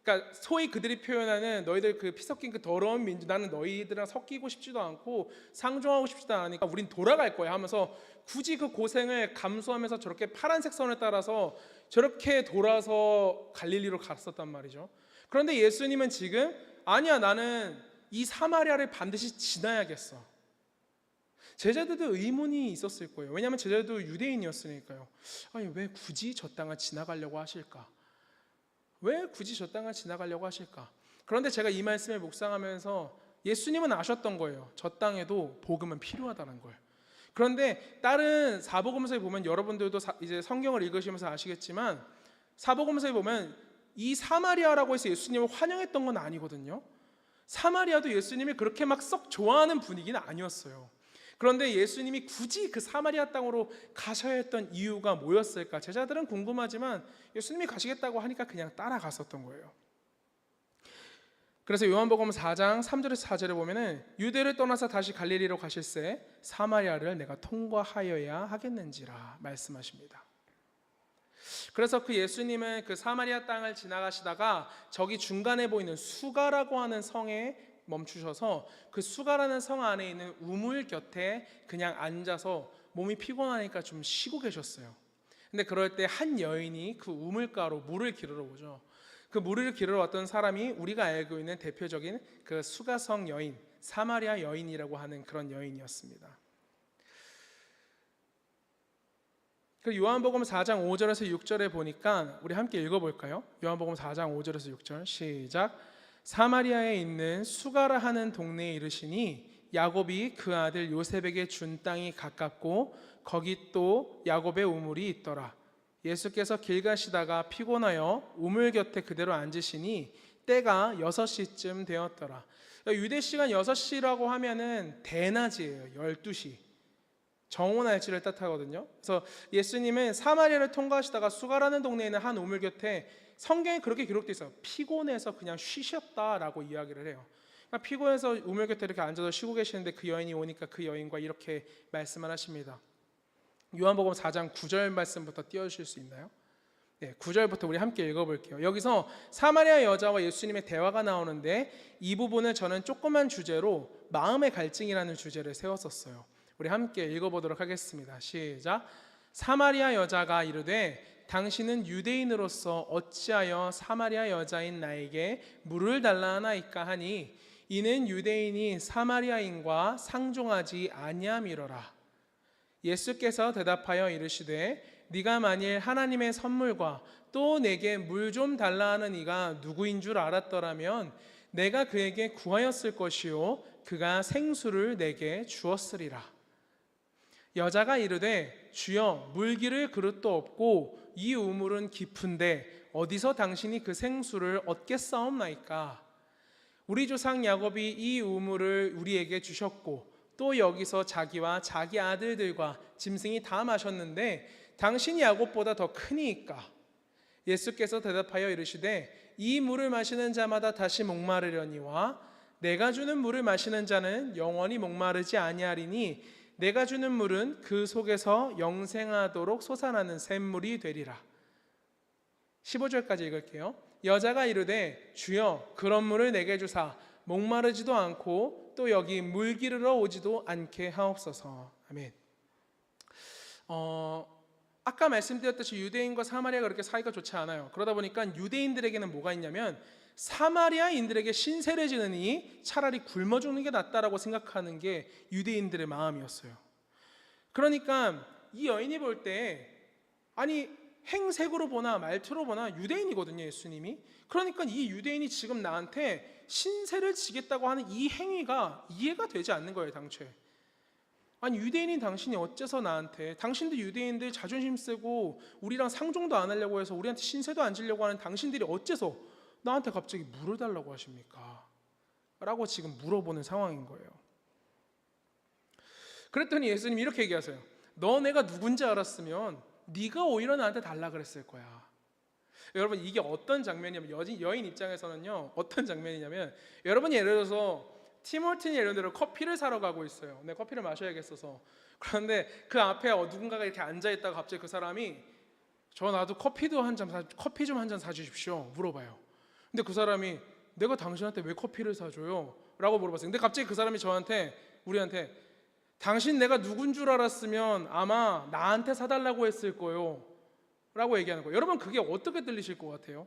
그러니까 소위 그들이 표현하는 너희들 그 피 섞인 그 더러운 민족, 나는 너희들이랑 섞이고 싶지도 않고 상종하고 싶지도 않으니까 우린 돌아갈 거야 하면서 굳이 그 고생을 감수하면서 저렇게 파란색 선을 따라서 저렇게 돌아서 갈릴리로 갔었단 말이죠. 그런데 예수님은 지금 아니야, 나는 이 사마리아를 반드시 지나야겠어. 제자들도 의문이 있었을 거예요. 왜냐하면 제자들도 유대인이었으니까요. 아니, 왜 굳이 저 땅을 지나가려고 하실까? 왜 굳이 저 땅을 지나가려고 하실까? 그런데 제가 이 말씀을 묵상하면서 예수님은 아셨던 거예요. 저 땅에도 복음은 필요하다는 걸. 그런데 다른 사복음서에 보면 여러분들도 이제 성경을 읽으시면서 아시겠지만 사복음서에 보면 이 사마리아라고 해서 예수님을 환영했던 건 아니거든요. 사마리아도 예수님이 그렇게 막 썩 좋아하는 분위기는 아니었어요. 그런데 예수님이 굳이 그 사마리아 땅으로 가셔야 했던 이유가 뭐였을까? 제자들은 궁금하지만 예수님이 가시겠다고 하니까 그냥 따라갔었던 거예요. 그래서 요한복음 4장 3절에서 4절에 보면은 유대를 떠나서 다시 갈릴리로 가실새 사마리아를 내가 통과하여야 하겠는지라 말씀하십니다. 그래서 그 예수님은 그 사마리아 땅을 지나가시다가 저기 중간에 보이는 수가라고 하는 성에 멈추셔서 그 수가라는 성 안에 있는 우물 곁에 그냥 앉아서 몸이 피곤하니까 좀 쉬고 계셨어요. 근데 그럴 때 한 여인이 그 우물가로 물을 기르러 오죠. 그 물을 기르러 왔던 사람이 우리가 알고 있는 대표적인 그 수가성 여인, 사마리아 여인이라고 하는 그런 여인이었습니다. 그 요한복음 4장 5절에서 6절에 보니까 우리 함께 읽어볼까요? 요한복음 4장 5절에서 6절 시작. 사마리아에 있는 수가라 하는 동네에 이르시니 야곱이 그 아들 요셉에게 준 땅이 가깝고 거기 또 야곱의 우물이 있더라. 예수께서 길 가시다가 피곤하여 우물 곁에 그대로 앉으시니 때가 6시쯤 되었더라. 유대 시간 6시라고 하면은 대낮이에요. 12시. 정오 날씨를 뜻하거든요. 그래서 예수님은 사마리아를 통과하시다가 수가라는 동네에 있는 한 우물 곁에 성경에 그렇게 기록되어 있어요. 피곤해서 그냥 쉬셨다라고 이야기를 해요. 그러니까 피곤해서 우물 곁에 이렇게 앉아서 쉬고 계시는데 그 여인이 오니까 그 여인과 이렇게 말씀을 하십니다. 요한복음 4장 9절 말씀부터 띄워주실 수 있나요? 네, 9절부터 우리 함께 읽어볼게요. 여기서 사마리아 여자와 예수님의 대화가 나오는데 이 부분을 저는 조그만 주제로 마음의 갈증이라는 주제를 세웠었어요. 우리 함께 읽어보도록 하겠습니다. 시작. 사마리아 여자가 이르되 당신은 유대인으로서 어찌하여 사마리아 여자인 나에게 물을 달라 하나이까 하니 이는 유대인이 사마리아인과 상종하지 아니함이로라. 예수께서 대답하여 이르시되 네가 만일 하나님의 선물과 또 내게 물 좀 달라 하는 이가 누구인 줄 알았더라면 내가 그에게 구하였을 것이요 그가 생수를 내게 주었으리라. 여자가 이르되 주여 물기를 그릇도 없고 이 우물은 깊은데 어디서 당신이 그 생수를 얻겠사옵나이까? 우리 조상 야곱이 이 우물을 우리에게 주셨고 또 여기서 자기와 자기 아들들과 짐승이 다 마셨는데 당신이 야곱보다 더 크니이까? 예수께서 대답하여 이르시되 이 물을 마시는 자마다 다시 목마르려니와 내가 주는 물을 마시는 자는 영원히 목마르지 아니하리니 내가 주는 물은 그 속에서 영생하도록 솟아나는 샘물이 되리라. 15절까지 읽을게요. 여자가 이르되 주여 그런 물을 내게 주사 목마르지도 않고 또 여기 물 기르러 오지도 않게 하옵소서. 아멘. 아까 말씀드렸듯이 유대인과 사마리아가 그렇게 사이가 좋지 않아요. 그러다 보니까 유대인들에게는 뭐가 있냐면 사마리아인들에게 신세를 지느니 차라리 굶어 죽는 게 낫다라고 생각하는 게 유대인들의 마음이었어요. 그러니까 이 여인이 볼 때, 아니 행색으로 보나 말투로 보나 유대인이거든요, 예수님이. 그러니까 이 유대인이 지금 나한테 신세를 지겠다고 하는 이 행위가 이해가 되지 않는 거예요, 당초에. 아니 유대인인 당신이 어째서 나한테, 당신도 유대인들 자존심 세고 우리랑 상종도 안 하려고 해서 우리한테 신세도 안 지려고 하는 당신들이 어째서 나한테 갑자기 물을 달라고 하십니까? 라고 지금 물어보는 상황인 거예요. 그랬더니 예수님이 이렇게 얘기하세요. 너 내가 누군지 알았으면 네가 오히려 나한테 달라 그랬을 거야. 여러분 이게 어떤 장면이냐면, 여인 입장에서는요 어떤 장면이냐면, 여러분이 예를 들어서 티몰튼이 예를 들어 커피를 사러 가고 있어요. 내 커피를 마셔야겠어서. 그런데 그 앞에 누군가가 이렇게 앉아 있다가 갑자기 그 사람이 나도 커피 좀 한 잔 사주십시오 물어봐요. 근데 그 사람이 내가 당신한테 왜 커피를 사줘요? 라고 물어봤어요. 근데 갑자기 그 사람이 우리한테 당신 내가 누군 줄 알았으면 아마 나한테 사달라고 했을 거요 라고 얘기하는 거예요. 여러분 그게 어떻게 들리실 것 같아요?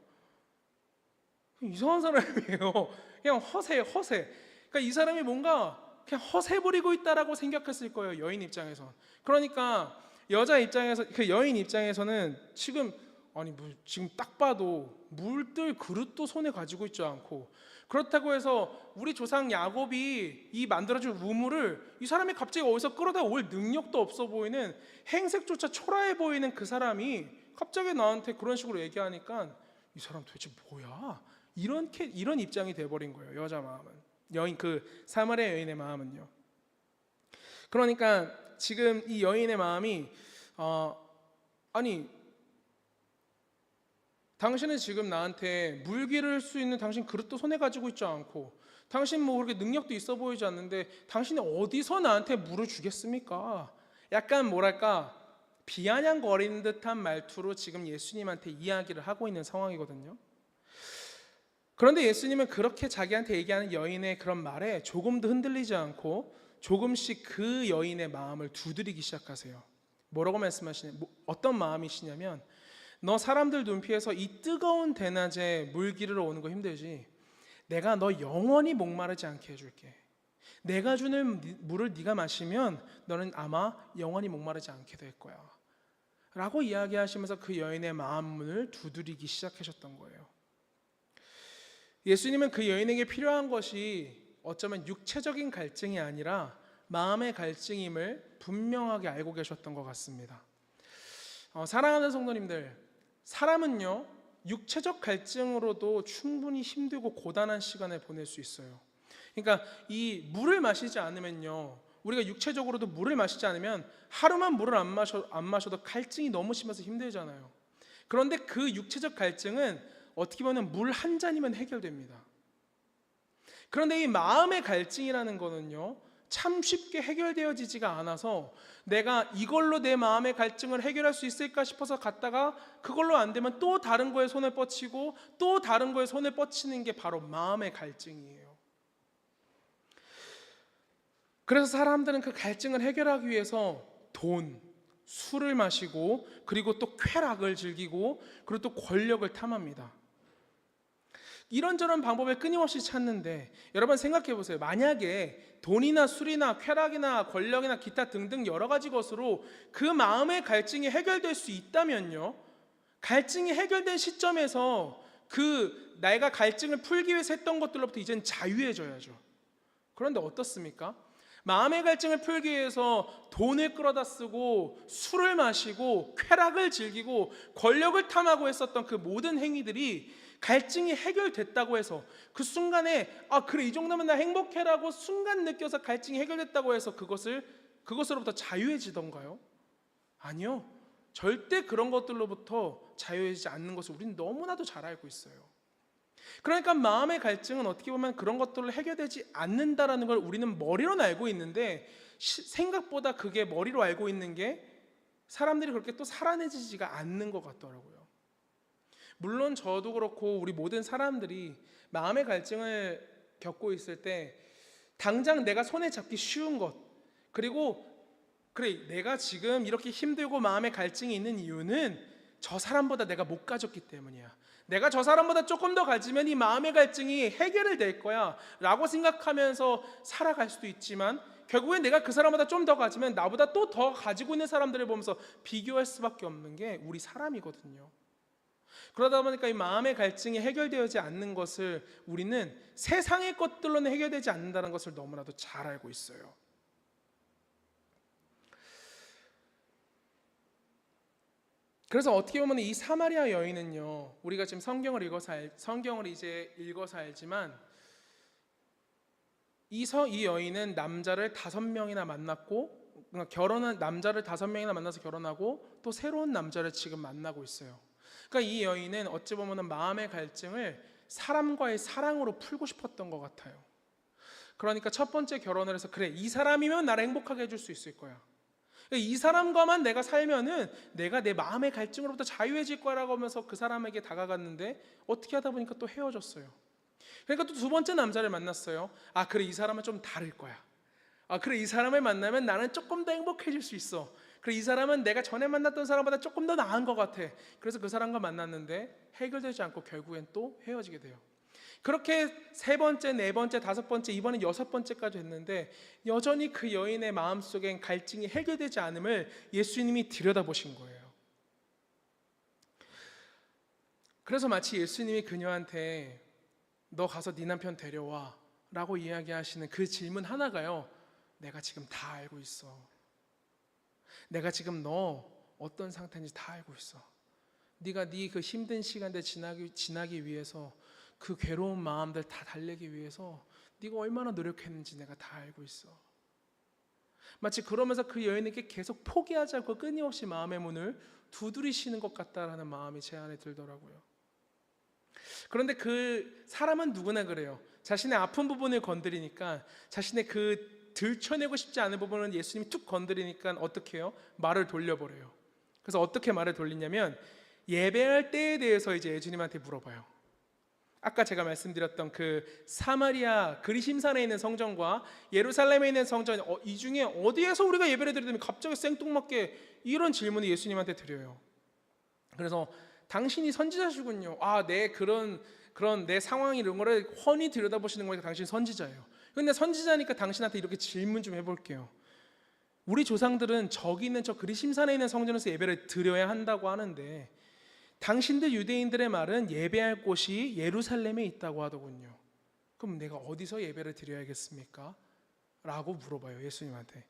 이상한 사람이에요. 그냥 허세. 그러니까 이 사람이 뭔가 그냥 허세 부리고 있다라고 생각했을 거예요, 여인 입장에서. 그러니까 그 여인 입장에서는 지금 지금 딱 봐도 물들 그릇도 손에 가지고 있지 않고, 그렇다고 해서 우리 조상 야곱이 이 만들어준 우물을 이 사람이 갑자기 어디서 끌어다 올 능력도 없어 보이는, 행색조차 초라해 보이는 그 사람이 갑자기 나한테 그런 식으로 얘기하니까 이 사람 도대체 뭐야? 이런 입장이 돼버린 거예요, 여자 마음은. 사마리아 여인의 마음은요. 그러니까 지금 이 여인의 마음이 당신은 지금 나한테 물 기를 수 있는 당신 그릇도 손에 가지고 있지 않고, 당신 뭐 그렇게 능력도 있어 보이지 않는데 당신이 어디서 나한테 물을 주겠습니까? 약간 뭐랄까 비아냥거리는 듯한 말투로 지금 예수님한테 이야기를 하고 있는 상황이거든요. 그런데 예수님은 그렇게 자기한테 얘기하는 여인의 그런 말에 조금도 흔들리지 않고 조금씩 그 여인의 마음을 두드리기 시작하세요. 뭐라고 말씀하시냐? 어떤 마음이시냐면, 너 사람들 눈피해서 이 뜨거운 대낮에 물 기르러 오는 거 힘들지? 내가 너 영원히 목마르지 않게 해줄게. 내가 주는 물을 네가 마시면 너는 아마 영원히 목마르지 않게 될 거야 라고 이야기하시면서 그 여인의 마음을 두드리기 시작하셨던 거예요. 예수님은 그 여인에게 필요한 것이 어쩌면 육체적인 갈증이 아니라 마음의 갈증임을 분명하게 알고 계셨던 것 같습니다. 사랑하는 성도님들, 사람은요 육체적 갈증으로도 충분히 힘들고 고단한 시간을 보낼 수 있어요. 그러니까 이 물을 마시지 않으면요, 우리가 육체적으로도 물을 마시지 않으면 하루만 물을 안 마셔도 갈증이 너무 심해서 힘들잖아요. 그런데 그 육체적 갈증은 어떻게 보면 물 한 잔이면 해결됩니다. 그런데 이 마음의 갈증이라는 거는요 참 쉽게 해결되어지지가 않아서, 내가 이걸로 내 마음의 갈증을 해결할 수 있을까 싶어서 갔다가 그걸로 안 되면 또 다른 거에 손을 뻗치고 또 다른 거에 손을 뻗치는 게 바로 마음의 갈증이에요. 그래서 사람들은 그 갈증을 해결하기 위해서 돈, 술을 마시고, 그리고 또 쾌락을 즐기고, 그리고 또 권력을 탐합니다. 이런저런 방법을 끊임없이 찾는데, 여러분 생각해 보세요. 만약에 돈이나 술이나 쾌락이나 권력이나 기타 등등 여러 가지 것으로 그 마음의 갈증이 해결될 수 있다면요, 갈증이 해결된 시점에서 내가 갈증을 풀기 위해서 했던 것들로부터 이젠 자유해져야죠. 그런데 어떻습니까? 마음의 갈증을 풀기 위해서 돈을 끌어다 쓰고 술을 마시고 쾌락을 즐기고 권력을 탐하고 했었던 그 모든 행위들이 갈증이 해결됐다고 해서 그 순간에 그래 이 정도면 나 행복해라고 순간 느껴서 갈증이 해결됐다고 해서 그것으로부터 자유해지던가요? 아니요, 절대 그런 것들로부터 자유해지지 않는 것을 우리는 너무나도 잘 알고 있어요. 그러니까 마음의 갈증은 어떻게 보면 그런 것들로 해결되지 않는다라는 걸 우리는 머리로는 알고 있는데, 생각보다 그게 머리로 알고 있는 게 사람들이 그렇게 또 살아내지지가 않는 것 같더라고요. 물론 저도 그렇고 우리 모든 사람들이 마음의 갈증을 겪고 있을 때 당장 내가 손에 잡기 쉬운 것, 그리고 그래 내가 지금 이렇게 힘들고 마음의 갈증이 있는 이유는 저 사람보다 내가 못 가졌기 때문이야. 내가 저 사람보다 조금 더 가지면 이 마음의 갈증이 해결이 될 거야 라고 생각하면서 살아갈 수도 있지만, 결국엔 내가 그 사람보다 좀 더 가지면 나보다 또 더 가지고 있는 사람들을 보면서 비교할 수밖에 없는 게 우리 사람이거든요. 그러다 보니까 이 마음의 갈증이 해결되지 않는 것을 우리는 세상의 것들로는 해결되지 않는다는 것을 너무나도 잘 알고 있어요. 그래서 어떻게 보면 이 사마리아 여인은요, 우리가 지금 성경을 이제 읽어서 알지만, 이 여인은 남자를 5명이나 만났고, 남자를 5명이나 만나서 결혼하고 또 새로운 남자를 지금 만나고 있어요. 그러니까 이 여인은 어찌 보면 마음의 갈증을 사람과의 사랑으로 풀고 싶었던 것 같아요. 그러니까 첫 번째 결혼을 해서, 그래, 이 사람이면 나를 행복하게 해줄 수 있을 거야, 이 사람과만 내가 살면은 내가 내 마음의 갈증으로부터 자유해질 거라고 하면서 그 사람에게 다가갔는데, 어떻게 하다 보니까 또 헤어졌어요. 그러니까 또 두 번째 남자를 만났어요. 아, 그래, 이 사람은 좀 다를 거야. 아, 그래, 이 사람을 만나면 나는 조금 더 행복해질 수 있어. 그래, 이 사람은 내가 전에 만났던 사람보다 조금 더 나은 것 같아. 그래서 그 사람과 만났는데 해결되지 않고 결국엔 또 헤어지게 돼요. 그렇게 세 번째, 네 번째, 다섯 번째, 이번엔 여섯 번째까지 했는데 여전히 그 여인의 마음속엔 갈증이 해결되지 않음을 예수님이 들여다보신 거예요. 그래서 마치 예수님이 그녀한테 너 가서 네 남편 데려와 라고 이야기하시는 그 질문 하나가요, 내가 지금 다 알고 있어. 내가 지금 너 어떤 상태인지 다 알고 있어. 네가 네 그 힘든 시간들 지나기 위해서, 그 괴로운 마음들 다 달래기 위해서 네가 얼마나 노력했는지 내가 다 알고 있어. 마치 그러면서 그 여인에게 계속 포기하지 않고 끊임없이 마음의 문을 두드리시는 것 같다라는 마음이 제 안에 들더라고요. 그런데 그 사람은 누구나 그래요. 자신의 아픈 부분을 건드리니까, 자신의 그 들춰내고 싶지 않은 부분은 예수님이 툭 건드리니까 어떻게 해요? 말을 돌려버려요. 그래서 어떻게 말을 돌리냐면, 예배할 때에 대해서 이제 예수님한테 물어봐요. 아까 제가 말씀드렸던 그 사마리아 그리심산에 있는 성전과 예루살렘에 있는 성전, 이 중에 어디에서 우리가 예배를 드리면 갑자기 생뚱맞게 이런 질문을 예수님한테 드려요. 그래서 당신이 선지자시군요. 아, 내 그런 내 상황 이런 거를 훤히 들여다보시는 거니까 당신 선지자예요. 근데 선지자니까 당신한테 이렇게 질문 좀 해볼게요. 우리 조상들은 저기 있는 저 그리심산에 있는 성전에서 예배를 드려야 한다고 하는데, 당신들 유대인들의 말은 예배할 곳이 예루살렘에 있다고 하더군요. 그럼 내가 어디서 예배를 드려야겠습니까? 라고 물어봐요, 예수님한테.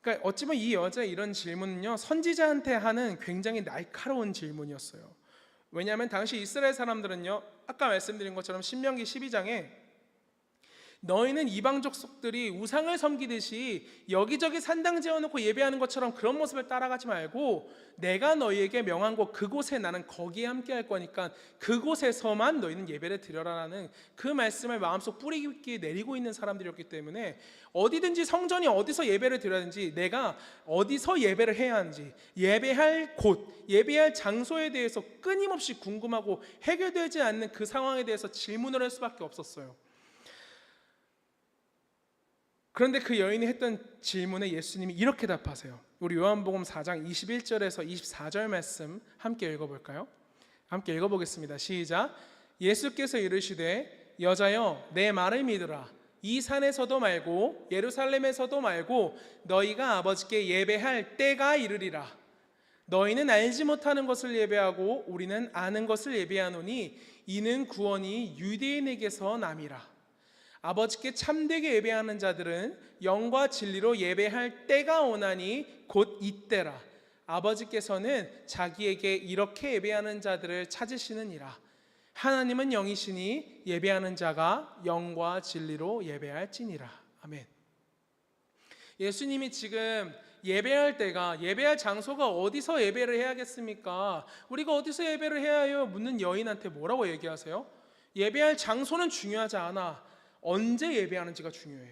그러니까 어찌 보면 이 여자의 이런 질문은요, 선지자한테 하는 굉장히 날카로운 질문이었어요. 왜냐하면 당시 이스라엘 사람들은요, 아까 말씀드린 것처럼 신명기 12장에 너희는 이방 족속들이 우상을 섬기듯이 여기저기 산당 지어놓고 예배하는 것처럼 그런 모습을 따라가지 말고, 내가 너희에게 명한 곳 그곳에 나는 거기에 함께 할 거니까 그곳에서만 너희는 예배를 드려라라는 그 말씀을 마음속 뿌리 깊게 내리고 있는 사람들이었기 때문에, 어디든지 성전이 어디서 예배를 드려야든지, 내가 어디서 예배를 해야 하는지, 예배할 곳, 예배할 장소에 대해서 끊임없이 궁금하고 해결되지 않는 그 상황에 대해서 질문을 할 수밖에 없었어요. 그런데 그 여인이 했던 질문에 예수님이 이렇게 답하세요. 우리 요한복음 4장 21절에서 24절 말씀 함께 읽어볼까요? 함께 읽어보겠습니다. 시작. 예수께서 이르시되 여자여 내 말을 믿으라. 이 산에서도 말고 예루살렘에서도 말고 너희가 아버지께 예배할 때가 이르리라. 너희는 알지 못하는 것을 예배하고 우리는 아는 것을 예배하노니 이는 구원이 유대인에게서 남이라. 아버지께 참되게 예배하는 자들은 영과 진리로 예배할 때가 오나니 곧 이때라. 아버지께서는 자기에게 이렇게 예배하는 자들을 찾으시느니라. 하나님은 영이시니 예배하는 자가 영과 진리로 예배할지니라. 아멘. 예수님이 지금 예배할 때가, 예배할 장소가 어디서 예배를 해야겠습니까? 우리가 어디서 예배를 해야 해요? 묻는 여인한테 뭐라고 얘기하세요? 예배할 장소는 중요하지 않아. 언제 예배하는지가 중요해.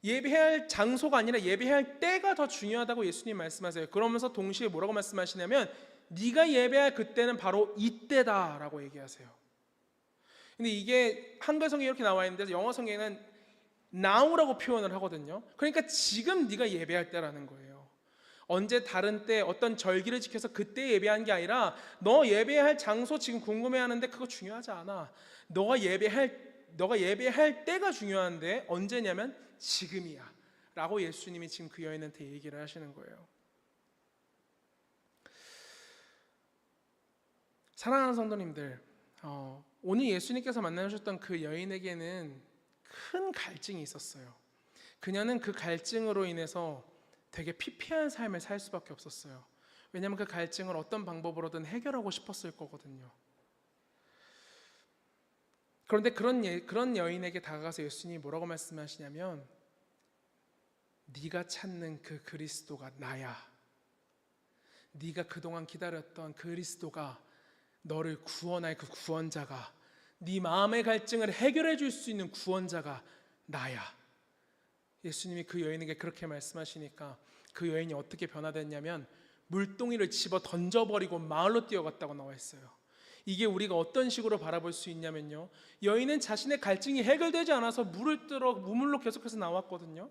예배할 장소가 아니라 예배할 때가 더 중요하다고 예수님 말씀하세요. 그러면서 동시에 뭐라고 말씀하시냐면, 네가 예배할 그때는 바로 이때다라고 얘기하세요. 근데 이게 한글 성경에 이렇게 나와 있는데 영어 성경에는 now라고 표현을 하거든요. 그러니까 지금 네가 예배할 때라는 거예요. 언제 다른 때 어떤 절기를 지켜서 그때 예배한 게 아니라 너 예배할 장소 지금 궁금해하는데 그거 중요하지 않아. 너가 예배할 때가 중요한데 언제냐면 지금이야 라고 예수님이 지금 그 여인한테 얘기를 하시는 거예요. 사랑하는 성도님들, 오늘 예수님께서 만나주셨던 그 여인에게는 큰 갈증이 있었어요. 그녀는 그 갈증으로 인해서 되게 피폐한 삶을 살 수밖에 없었어요. 왜냐하면 그 갈증을 어떤 방법으로든 해결하고 싶었을 거거든요. 그런데 그런 여인에게 다가가서 예수님이 뭐라고 말씀하시냐면 네가 찾는 그 그리스도가 나야. 네가 그동안 기다렸던 그리스도가, 너를 구원할 그 구원자가, 네 마음의 갈증을 해결해 줄 수 있는 구원자가 나야. 예수님이 그 여인에게 그렇게 말씀하시니까 그 여인이 어떻게 변화됐냐면 물동이를 집어 던져버리고 마을로 뛰어갔다고 나와 있어요. 이게 우리가 어떤 식으로 바라볼 수 있냐면요, 여인은 자신의 갈증이 해결되지 않아서 물을 뜨러 우물로 계속해서 나왔거든요.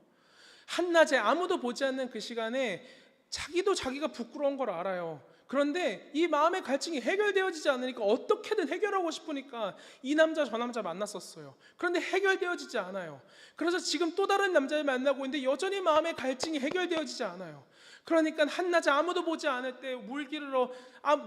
한낮에 아무도 보지 않는 그 시간에 자기도 자기가 부끄러운 걸 알아요. 그런데 이 마음의 갈증이 해결되어지지 않으니까 어떻게든 해결하고 싶으니까 이 남자 저 남자 만났었어요. 그런데 해결되어지지 않아요. 그래서 지금 또 다른 남자를 만나고 있는데 여전히 마음의 갈증이 해결되어지지 않아요. 그러니까 한낮에 아무도 보지 않을 때 물 기르러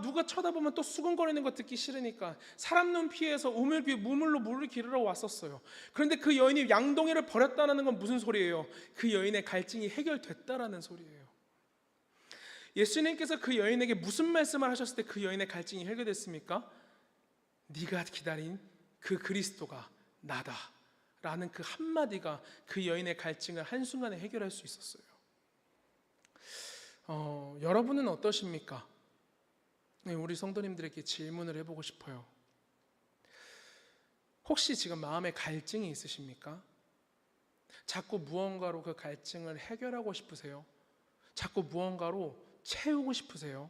누가 쳐다보면 또 수근거리는 거 듣기 싫으니까 사람 눈 피해서 우물로 물을 기르러 왔었어요. 그런데 그 여인이 양동이를 버렸다는 건 무슨 소리예요? 그 여인의 갈증이 해결됐다라는 소리예요. 예수님께서 그 여인에게 무슨 말씀을 하셨을 때 그 여인의 갈증이 해결됐습니까? 네가 기다린 그 그리스도가 나다 라는 그 한마디가 그 여인의 갈증을 한순간에 해결할 수 있었어요. 여러분은 어떠십니까? 우리 성도님들에게 질문을 해보고 싶어요. 혹시 지금 마음에 갈증이 있으십니까? 자꾸 무언가로 그 갈증을 해결하고 싶으세요? 자꾸 무언가로 채우고 싶으세요?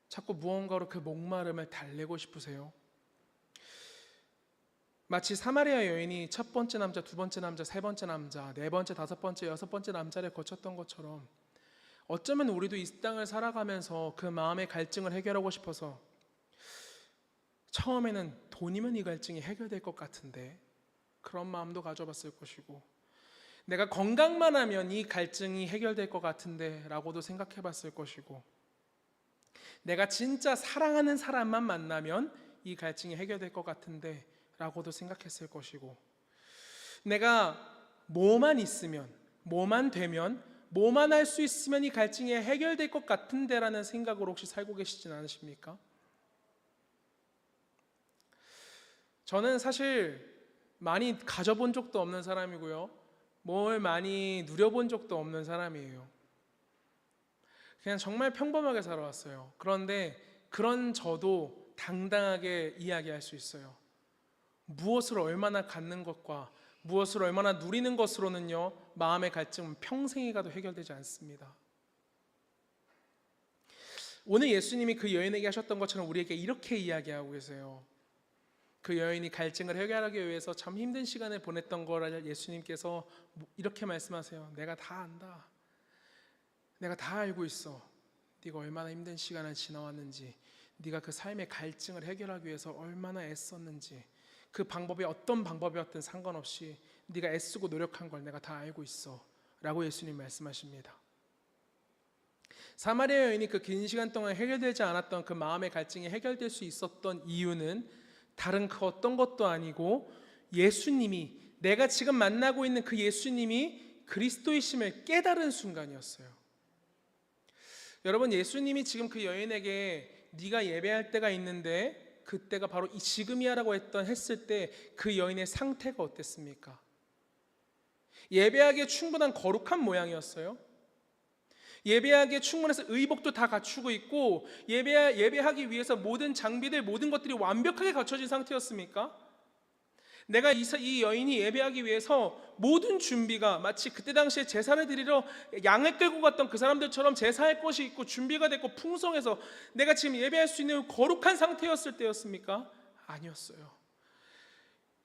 자꾸 무언가로 그 목마름을 달래고 싶으세요? 마치 사마리아 여인이 첫 번째 남자, 두 번째 남자, 세 번째 남자, 네 번째, 다섯 번째, 여섯 번째 남자를 거쳤던 것처럼 어쩌면 우리도 이 땅을 살아가면서 그 마음의 갈증을 해결하고 싶어서 처음에는 돈이면 이 갈증이 해결될 것 같은데 그런 마음도 가져봤을 것이고, 내가 건강만 하면 이 갈증이 해결될 것 같은데 라고도 생각해 봤을 것이고, 내가 진짜 사랑하는 사람만 만나면 이 갈증이 해결될 것 같은데 라고도 생각했을 것이고, 내가 뭐만 있으면, 뭐만 되면, 뭐만 할 수 있으면 이 갈증이 해결될 것 같은데 라는 생각으로 혹시 살고 계시진 않으십니까? 저는 사실 많이 가져본 적도 없는 사람이고요, 뭘 많이 누려본 적도 없는 사람이에요. 그냥 정말 평범하게 살아왔어요. 그런데 그런 저도 당당하게 이야기할 수 있어요. 무엇을 얼마나 갖는 것과 무엇을 얼마나 누리는 것으로는요, 마음의 갈증은 평생이 가도 해결되지 않습니다. 오늘 예수님이 그 여인에게 하셨던 것처럼 우리에게 이렇게 이야기하고 계세요. 그 여인이 갈증을 해결하기 위해서 참 힘든 시간을 보냈던 거를 예수님께서 이렇게 말씀하세요. 내가 다 안다. 내가 다 알고 있어. 네가 얼마나 힘든 시간을 지나왔는지, 네가 그 삶의 갈증을 해결하기 위해서 얼마나 애썼는지, 그 방법이 어떤 방법이었든 상관없이 네가 애쓰고 노력한 걸 내가 다 알고 있어 라고 예수님 말씀하십니다. 사마리아 여인이 그 긴 시간 동안 해결되지 않았던 그 마음의 갈증이 해결될 수 있었던 이유는 다른 그 어떤 것도 아니고 예수님이, 내가 지금 만나고 있는 그 예수님이 그리스도이심을 깨달은 순간이었어요. 여러분, 예수님이 지금 그 여인에게 네가 예배할 때가 있는데 그때가 바로 이 지금이야라고 했을 때 그 여인의 상태가 어땠습니까? 예배하기에 충분한 거룩한 모양이었어요. 예배하기에 충분해서 의복도 다 갖추고 있고 예배하기 위해서 모든 장비들, 모든 것들이 완벽하게 갖춰진 상태였습니까? 내가 이 여인이 예배하기 위해서 모든 준비가 마치 그때 당시에 제사를 드리러 양을 끌고 갔던 그 사람들처럼 제사할 것이 있고 준비가 됐고 풍성해서 내가 지금 예배할 수 있는 거룩한 상태였을 때였습니까? 아니었어요.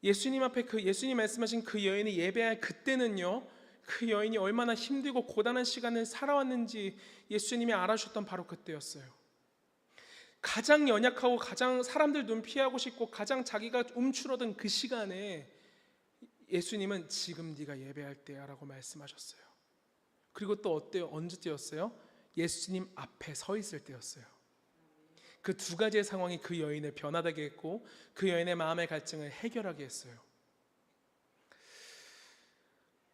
예수님 앞에 예수님 말씀하신 그 여인이 예배할 그때는요, 그 여인이 얼마나 힘들고 고단한 시간을 살아왔는지 예수님이 알아주셨던 바로 그때였어요. 가장 연약하고 가장 사람들 눈 피하고 싶고 가장 자기가 움츠러든 그 시간에 예수님은 지금 네가 예배할 때야 라고 말씀하셨어요. 그리고 또 어때요? 언제 때였어요? 예수님 앞에 서 있을 때였어요. 그 두 가지의 상황이 그 여인을 변화되게 했고 그 여인의 마음의 갈증을 해결하게 했어요.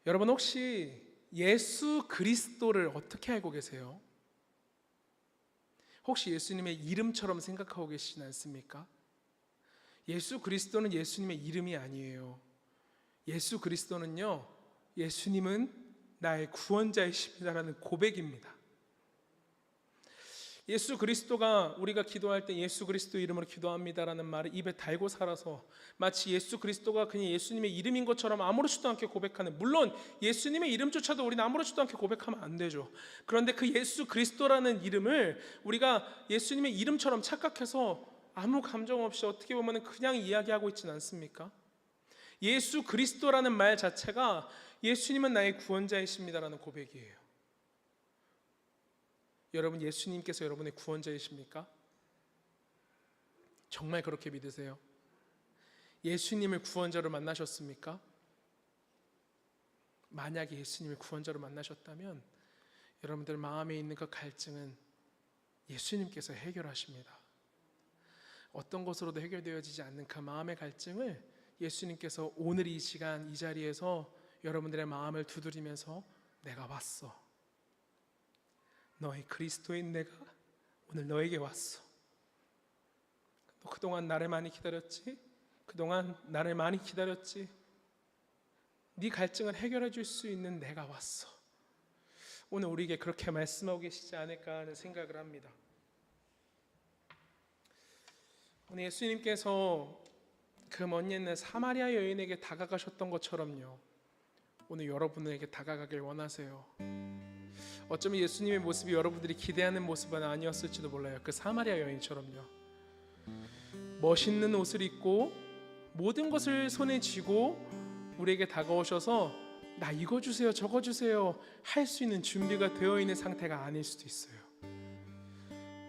여러분 혹시 예수 그리스도를 어떻게 알고 계세요? 혹시 예수님의 이름처럼 생각하고 계시지 않습니까? 예수 그리스도는 예수님의 이름이 아니에요. 예수 그리스도는요, 예수님은 나의 구원자이십니다라는 고백입니다. 예수 그리스도가 우리가 기도할 때 예수 그리스도 이름으로 기도합니다라는 말을 입에 달고 살아서 마치 예수 그리스도가 그냥 예수님의 이름인 것처럼 아무렇지도 않게 고백하는, 물론 예수님의 이름조차도 우리는 아무렇지도 않게 고백하면 안 되죠. 그런데 그 예수 그리스도라는 이름을 우리가 예수님의 이름처럼 착각해서 아무 감정 없이 어떻게 보면 그냥 이야기하고 있지는 않습니까? 예수 그리스도라는 말 자체가 예수님은 나의 구원자이십니다라는 고백이에요. 여러분, 예수님께서 여러분의 구원자이십니까? 정말 그렇게 믿으세요? 예수님을 구원자로 만나셨습니까? 만약에 예수님을 구원자로 만나셨다면 여러분들 마음에 있는 그 갈증은 예수님께서 해결하십니다. 어떤 것으로도 해결되어지지 않는 그 마음의 갈증을 예수님께서 오늘 이 시간 이 자리에서 여러분들의 마음을 두드리면서 내가 왔어, 너의 그리스도인 내가 오늘 너에게 왔어. 너 그동안 나를 많이 기다렸지? 그동안 나를 많이 기다렸지? 네 갈증을 해결해 줄 수 있는 내가 왔어. 오늘 우리에게 그렇게 말씀하고 계시지 않을까 하는 생각을 합니다. 오늘 예수님께서 그 먼 옛날 사마리아 여인에게 다가가셨던 것처럼요, 오늘 여러분에게 다가가길 원하세요. 어쩌면 예수님의 모습이 여러분들이 기대하는 모습은 아니었을지도 몰라요. 그 사마리아 여인처럼요, 멋있는 옷을 입고 모든 것을 손에 쥐고 우리에게 다가오셔서 나 이거 주세요 저거 주세요 할 수 있는 준비가 되어 있는 상태가 아닐 수도 있어요.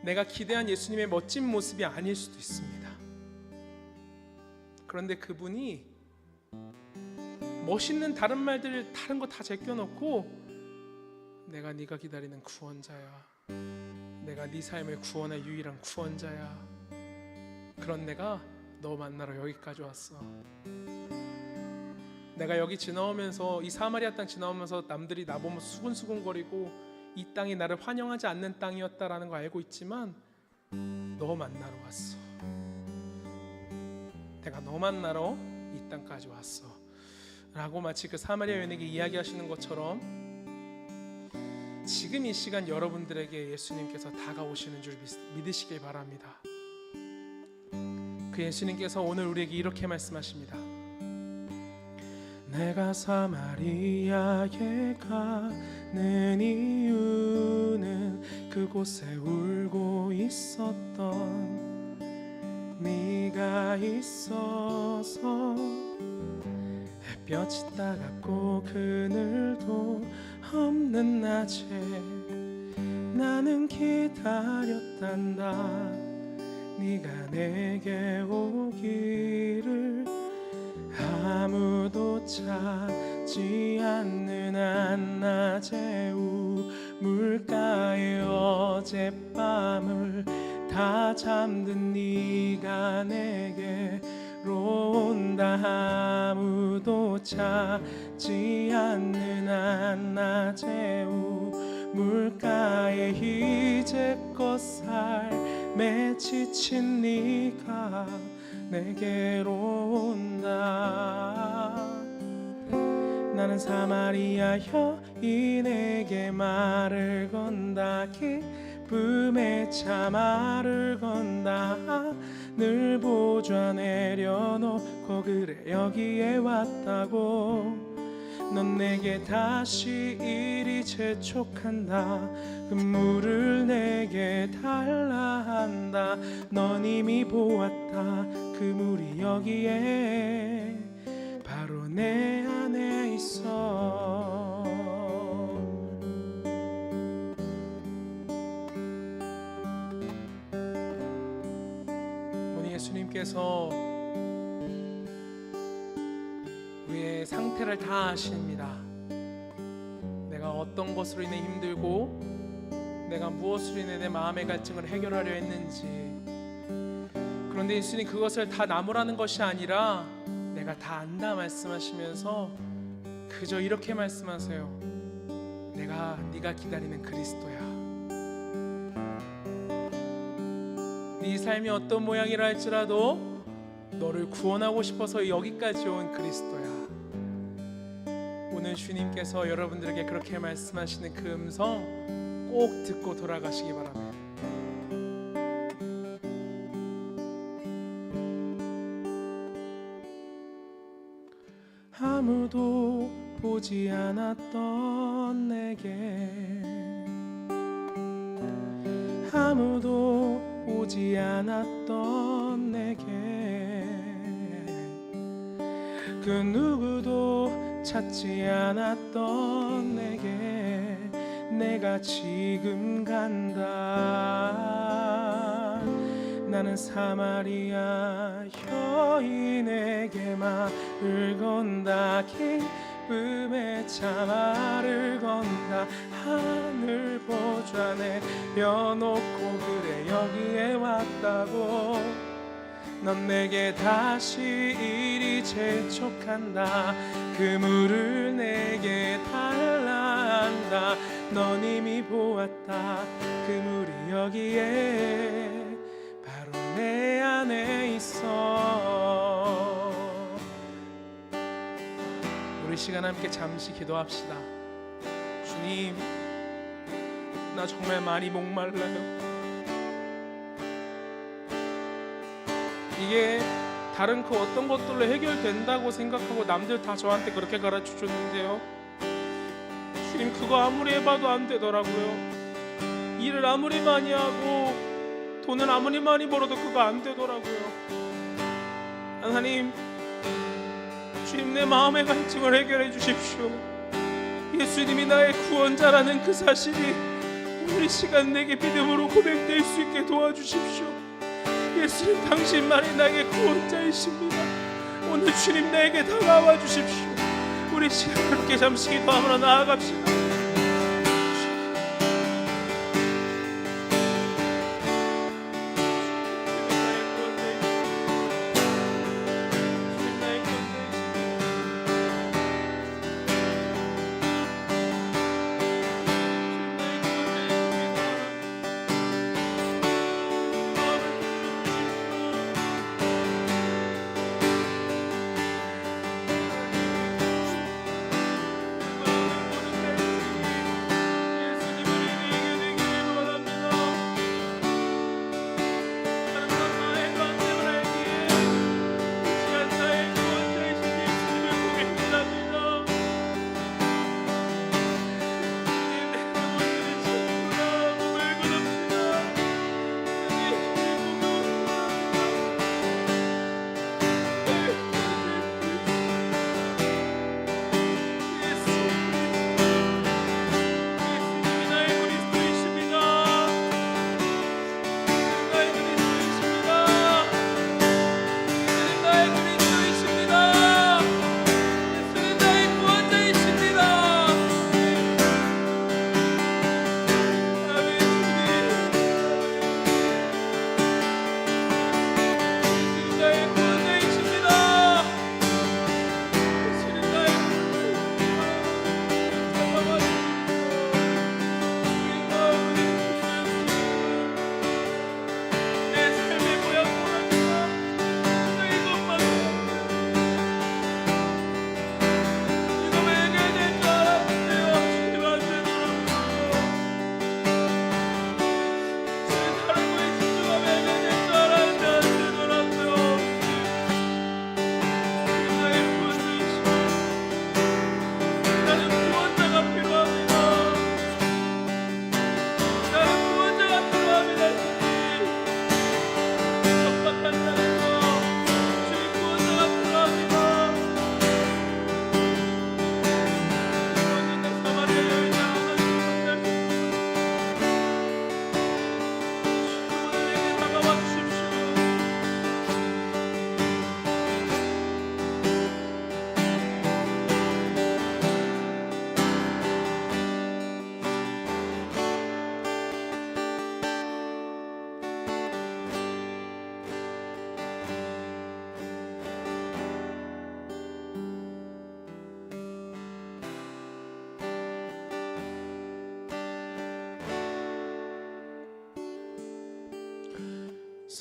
내가 기대한 예수님의 멋진 모습이 아닐 수도 있습니다. 그런데 그분이 멋있는 다른 말들 다른 거 다 제껴놓고 내가 네가 기다리는 구원자야, 내가 네 삶을 구원할 유일한 구원자야, 그런 내가 너 만나러 여기까지 왔어. 내가 여기 지나오면서 이 사마리아 땅 지나오면서 남들이 나보면 수근수근거리고 이 땅이 나를 환영하지 않는 땅이었다라는 거 알고 있지만 너 만나러 왔어. 내가 너 만나러 이 땅까지 왔어 라고 마치 그 사마리아 여인에게 이야기하시는 것처럼 지금 이 시간 여러분들에게 예수님께서 다가오시는 줄 믿으시길 바랍니다. 그 예수님께서 오늘 우리에게 이렇게 말씀하십니다. 내가 사마리아에 가는 이유는 그곳에 울고 있었던 네가 있어서, 햇볕이 따갑고 그늘도 없는 낮에 나는 기다렸단다. 네가 내게 오기를 아무도 찾지 않는 한낮의 우물가에 어젯밤을 다 잠든 네가 내게로 온다. 아무도 찾지 않는 한낮의 우물가에 이제껏 삶에 지친 네가 내게로 온다. 나는 사마리아 여인에게 말을 건다. 기쁨에 차 말을 건다. 늘 보좌 내려놓고 그래 여기에 왔다고. 넌 내게 다시 이리 재촉한다. 그 물을 내게 달라 한다. 넌 이미 보았다. 그 물이 여기에 바로 내 안에 있어. 주님께서 우리의 상태를 다 아십니다. 내가 어떤 것으로 인해 힘들고 내가 무엇으로 인해 내 마음의 갈증을 해결하려 했는지. 그런데 예수님 그것을 다 나무라는 것이 아니라 내가 다 안다 말씀하시면서 그저 이렇게 말씀하세요. 내가 네가 기다리는 그리스도야. 네 삶이 어떤 모양이라 할지라도 너를 구원하고 싶어서 여기까지 온 그리스도야. 오늘 주님께서 여러분들에게 그렇게 말씀하시는 그 음성 꼭 듣고 돌아가시기 바랍니다. 아무도 보지 않았던 내게, 아무도 오지 않았던 내게, 그 누구도 찾지 않았던 내게 내가 지금 간다. 나는 사마리아 여인에게 말을 건다. 기쁨의 차마를 건다. 하늘 보좌 내려놓고 그래 여기에 왔다고. 넌 내게 다시 이리 재촉한다. 그 물을 내게 달라 한다. 넌 이미 보았다. 그 물이 여기에 바로 내 안에 있어. 우리 시간 함께 잠시 기도합시다. 주님, 나 정말 많이 목말라요. 이게 다른 그 어떤 것들로 해결된다고 생각하고 남들 다 저한테 그렇게 가르쳐 줬는데요, 주님 그거 아무리 해봐도 안 되더라고요. 일을 아무리 많이 하고 돈을 아무리 많이 벌어도 그거 안 되더라고요. 하나님, 주님 내 마음의 갈증을 해결해 주십시오. 예수님이 나의 구원자라는 그 사실이 오늘 이 시간 내게 믿음으로 고백될 수 있게 도와주십시오. 예수님 당신만이 나에게 구원자이십니다. 오늘 주님 나에게 다가와 주십시오. 우리 시간 함께 잠시 기도하며 나아갑시다.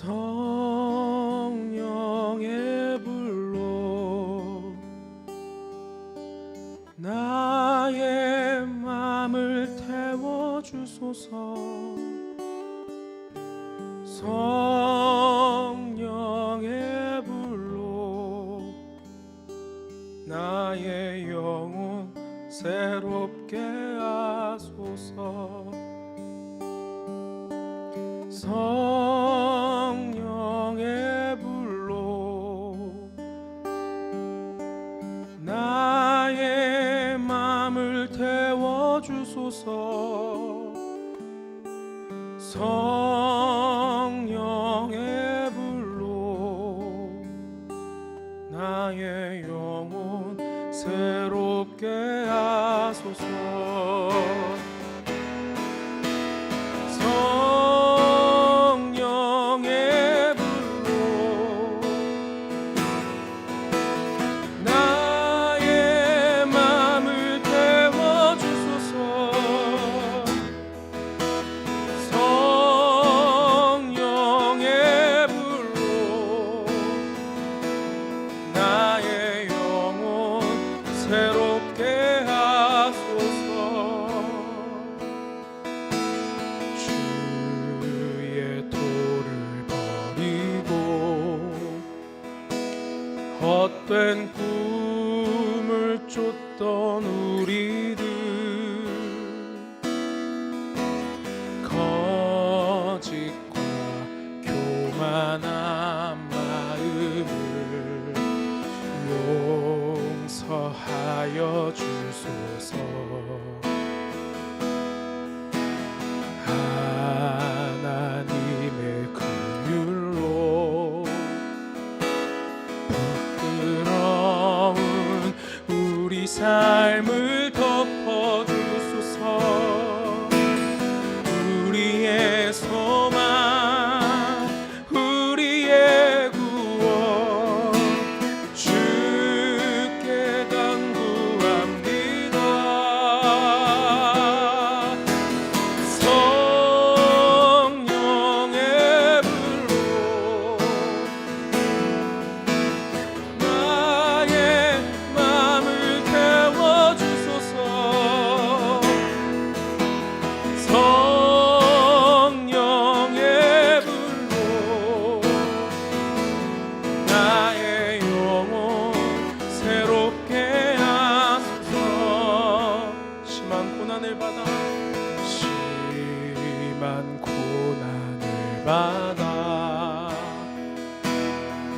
성령의 불로 나의 맘을 태워주소서. 성령의 불로 나의 영혼 새롭게 하소서. 성령의 불로 나의 맘을 태워주소서. 성령의 불로 나의 영혼 새롭게 하소서. 성령의 불로 나의 맘을 태워주소서. 성령의 불로 나의 영혼 새롭게 하소서. 주의 도를 버리고 헛된 꿈을 쫓던 우리들, 거짓과 교만한 마음을 용서하여 주소서. 하나님의 긍휼로 부끄러운 우리 삶을 덮어주소서. 우리의 소망, 우리의 구원 주께 간구합니다. 성령의 불로 나의 맘을 태워주소서. 성령의 불로 나의 영혼 새롭게 하소서. 심한 고난을 받아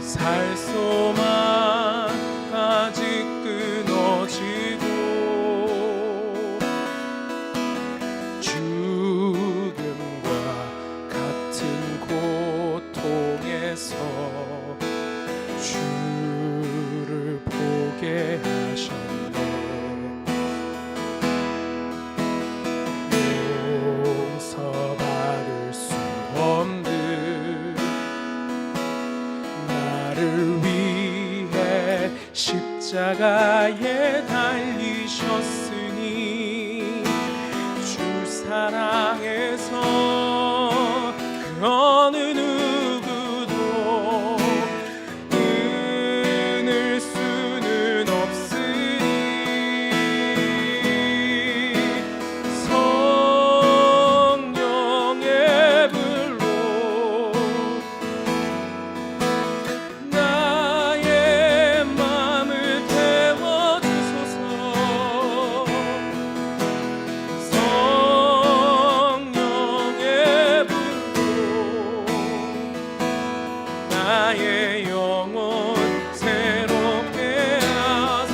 살 소망 아직 끊어지고 죽음과 같은 고통에서 주를 보게 하셨네. 용서받을 수 없는 나를 위해 십자가에 달리셨으니 주 사랑에서 그 어느 누구도 끊을 수는 없으니 성령의 불로 나의 맘을 태워주소서. 성령의 불로 나의 영혼 새롭게 하소서.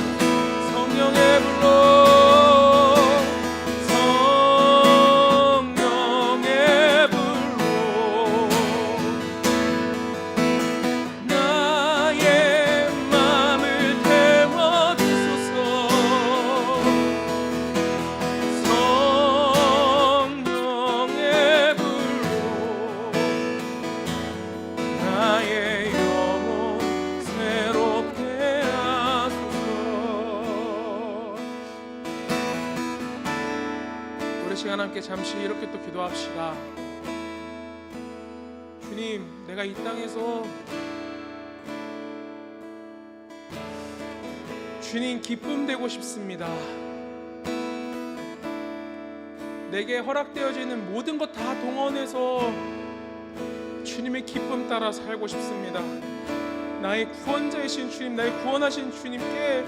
성령의 불로 성령의 불로 나의 맘을 태워주소서. 성령의 불로 나의 영혼 새롭게 하소서. 우리 시간 함께 잠시 이렇게 또 기도합시다. 주님 주님, 내가 이 땅에서 주님 기쁨 되고 싶습니다. 내게 허락되어지는 모든 것 다 동원해서 주님의 기쁨 따라 살고 싶습니다. 나의 구원자이신 주님, 나의 구원하신 주님께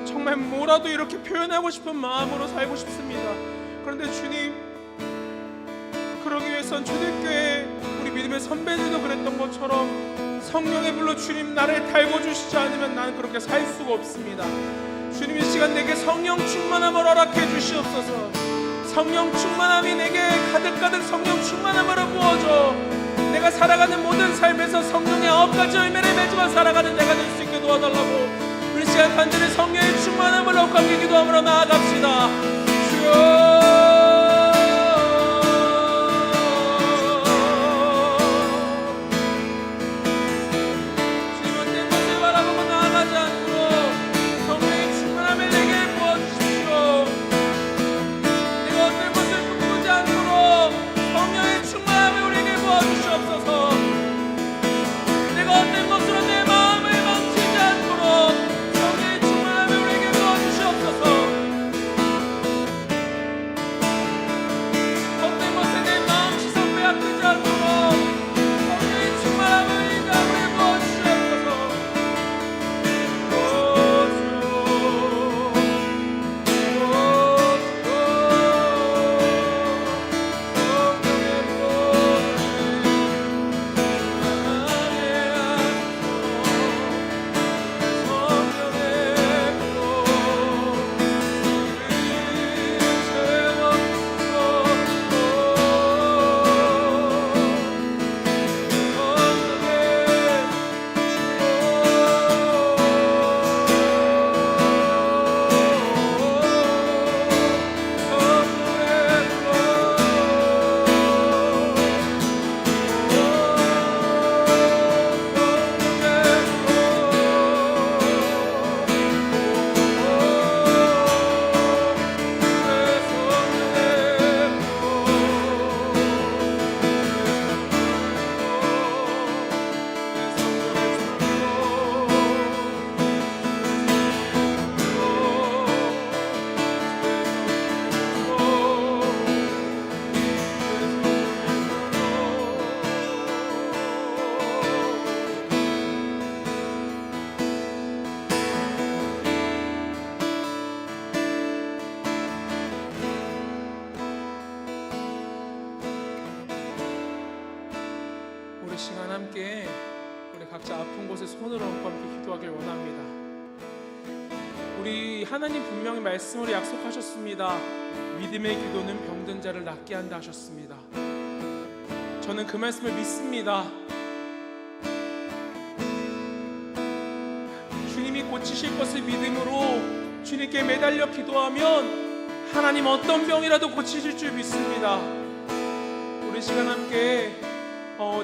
정말 뭐라도 이렇게 표현하고 싶은 마음으로 살고 싶습니다. 그런데 주님, 그러기 위해선 초대교회 우리 믿음의 선배들도 그랬던 것처럼 성령의 불로 주님 나를 달궈주시지 않으면 나는 그렇게 살 수가 없습니다. 주님, 이 시간 내게 성령 충만함을 허락해 주시옵소서. 성령 충만함이 내게 가득가득 성령 충만함으로 부어줘 내가 살아가는 모든 삶에서 성령의 9가지 열매를 맺으며 살아가는 내가 될 수 있게 도와달라고 우리 시간 간절히 성령의 충만함을 억하게 기도하므로 나아갑시다. 주여, 우리 시간 함께 우리 각자 아픈 곳에 손을 얹고 함께 기도하길 원합니다. 우리 하나님 분명히 말씀으로 약속하셨습니다. 믿음의 기도는 병든 자를 낫게 한다 하셨습니다. 저는 그 말씀을 믿습니다. 주님이 고치실 것을 믿음으로 주님께 매달려 기도하면 하나님 어떤 병이라도 고치실 줄 믿습니다. 우리 시간 함께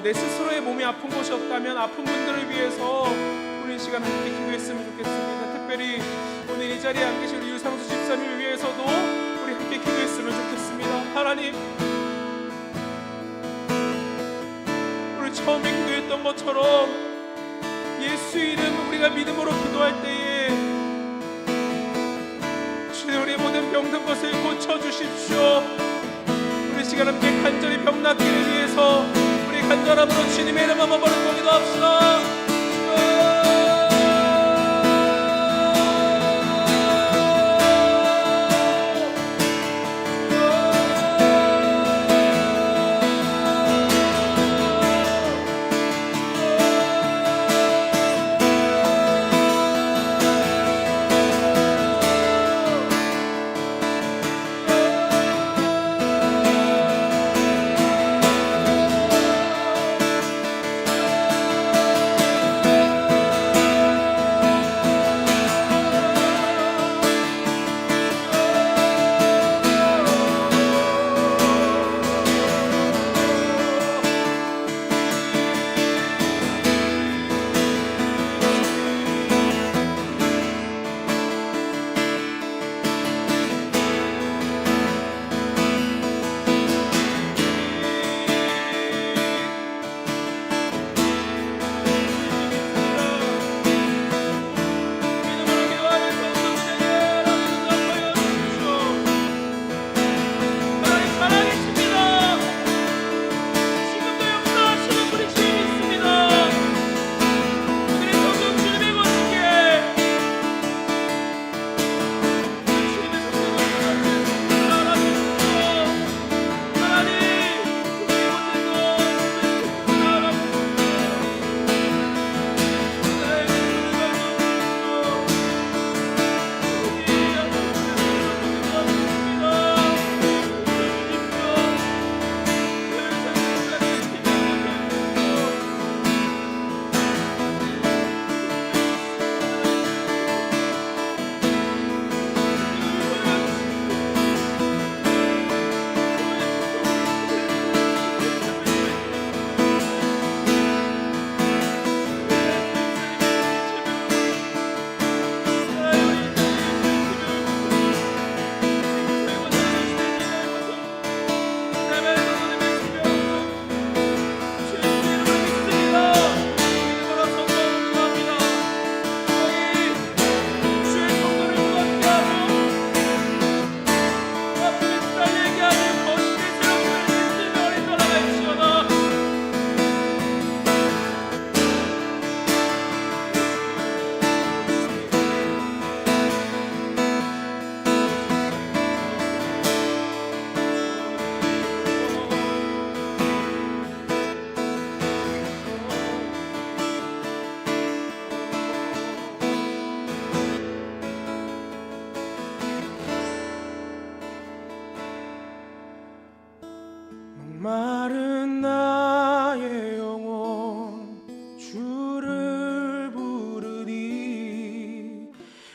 내 스스로의 몸이 아픈 곳이 없다면 아픈 분들을 위해서 우리 시간 함께 기도했으면 좋겠습니다. 특별히 오늘 이 자리에 안 계신 우리 유상수 집사님을 위해서도 우리 함께 기도했으면 좋겠습니다. 하나님, 우리 처음에 기도했던 것처럼 예수 이름 우리가 믿음으로 기도할 때에 주님, 우리 모든 병든 것을 고쳐주십시오. 우리 시간 함께 간절히 병 낫기를 위해서 우리 간절함으로 주님의 이름 한번 부르고 기도합시다.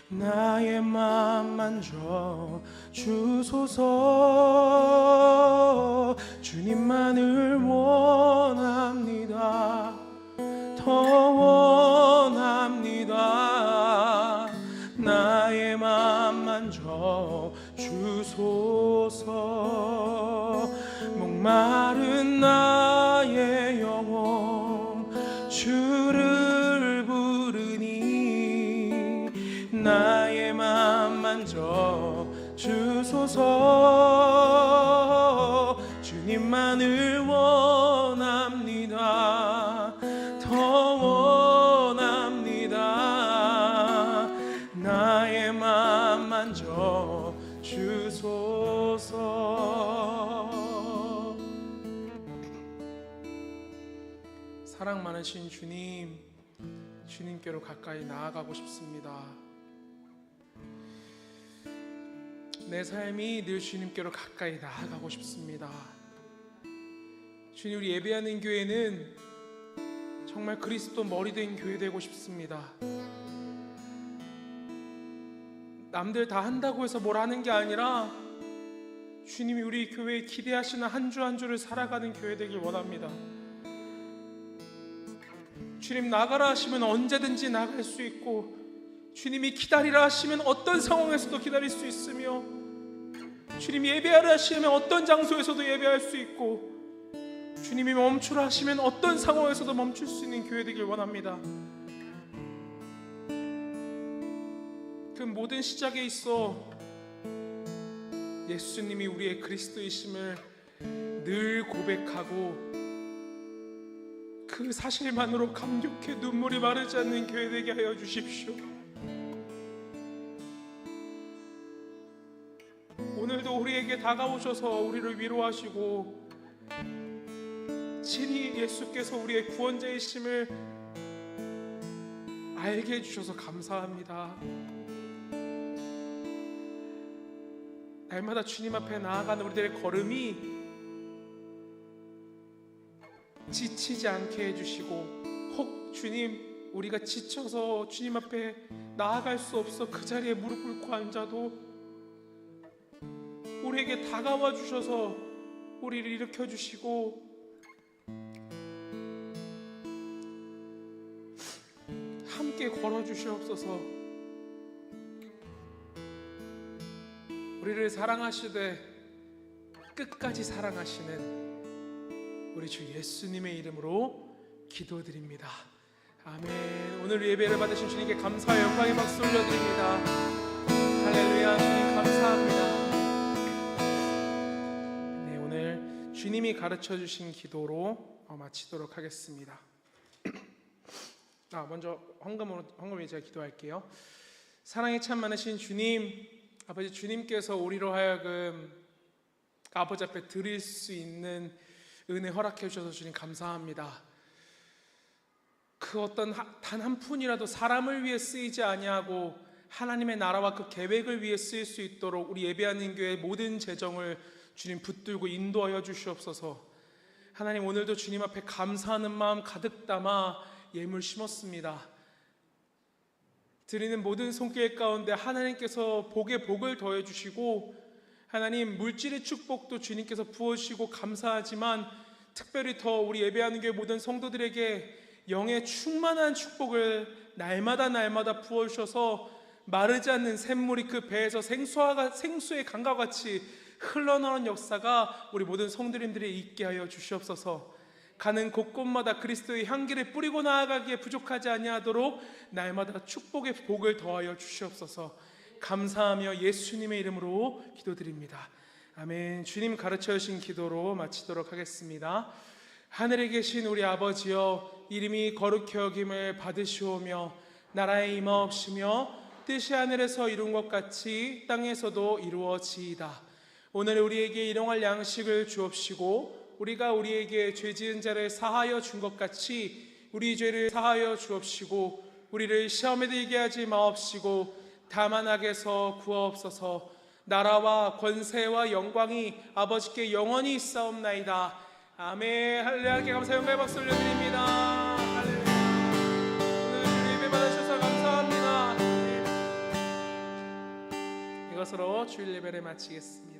나의 맘 만져 주소서. 주님만을 원합니다. 더 원합니다. 나의 맘 만져 주소서. 목마른 나의 영혼 주를 부르니 나의 맘 만져 주소서. 주님만을 원합니다. 더 원합니다. 나의 맘 만져 주소서. 사랑 많으신 주님, 주님께로 가까이 나아가고 싶습니다. 내 삶이 늘 주님께로 가까이 나아가고 싶습니다. 주님, 우리 예배하는 교회는 정말 그리스도 머리 된 교회 되고 싶습니다. 남들 다 한다고 해서 뭘 하는 게 아니라 주님이 우리 교회에 기대하시는 한 주 한 주를 살아가는 교회 되길 원합니다. 주님, 나가라 하시면 언제든지 나갈 수 있고, 주님이 기다리라 하시면 어떤 상황에서도 기다릴 수 있으며, 주님이 예배하라 하시면 어떤 장소에서도 예배할 수 있고, 주님이 멈추라 하시면 어떤 상황에서도 멈출 수 있는 교회 되길 원합니다. 그 모든 시작에 있어 예수님이 우리의 그리스도이심을 늘 고백하고 그 사실만으로 감격해 눈물이 마르지 않는 교회 되게 하여 주십시오. 오늘도 우리에게 다가오셔서 우리를 위로하시고 친히 예수께서 우리의 구원자이심을 알게 해주셔서 감사합니다. 날마다 주님 앞에 나아가는 우리들의 걸음이 지치지 않게 해주시고, 혹 주님 우리가 지쳐서 주님 앞에 나아갈 수 없어 그 자리에 무릎 꿇고 앉아도 우리에게 다가와 주셔서 우리를 일으켜 주시고 함께 걸어 주시옵소서. 우리를 사랑하시되 끝까지 사랑하시는 우리 주 예수님의 이름으로 기도드립니다. 아멘. 오늘 예배를 받으신 주님께 감사의 영광의 박수 올려드립니다. 할렐루야. 주님 감사합니다. 네, 오늘 주님이 가르쳐 주신 기도로 마치도록 하겠습니다. 먼저 헌금으로 제가 기도할게요. 사랑이 참 많으신 주님, 아버지, 주님께서 우리로 하여금 아버지 앞에 드릴 수 있는 은혜 허락해 주셔서 주님 감사합니다. 그 어떤 단 한 푼이라도 사람을 위해 쓰이지 아니하고 하나님의 나라와 그 계획을 위해 쓰일 수 있도록 우리 예배하는 교회 모든 재정을 주님 붙들고 인도하여 주시옵소서. 하나님, 오늘도 주님 앞에 감사하는 마음 가득 담아 예물 심었습니다. 드리는 모든 손길 가운데 하나님께서 복에 복을 더해 주시고, 하나님 물질의 축복도 주님께서 부어주시고 감사하지만 특별히 더 우리 예배하는 교회 모든 성도들에게 영의 충만한 축복을 날마다 부어주셔서 마르지 않는 샘물이 그 배에서 생수의 강과 같이 흘러나오는 역사가 우리 모든 성도님들이 있게 하여 주시옵소서. 가는 곳곳마다 그리스도의 향기를 뿌리고 나아가기에 부족하지 아니하도록 날마다 축복의 복을 더하여 주시옵소서. 감사하며 예수님의 이름으로 기도드립니다. 아멘. 주님 가르쳐 주신 기도로 마치도록 하겠습니다. 하늘에 계신 우리 아버지여, 이름이 거룩히 여김을 받으시오며 나라에 임하옵시며 뜻이 하늘에서 이룬 것 같이 땅에서도 이루어지이다. 오늘 우리에게 일용할 양식을 주옵시고 우리가 우리에게 죄 지은 자를 사하여 준 것 같이 우리 죄를 사하여 주옵시고 우리를 시험에 들게 하지 마옵시고 다만 악에서 구하옵소서. 나라와 권세와 영광이 아버지께 영원히 있사옵나이다. 아멘. 할렐루야. 감사 영광의 박수 올려드립니다. 할렐루야. 오늘 예배 받으셔서 감사합니다. 영광스러워 주일 예배를 마치겠습니다.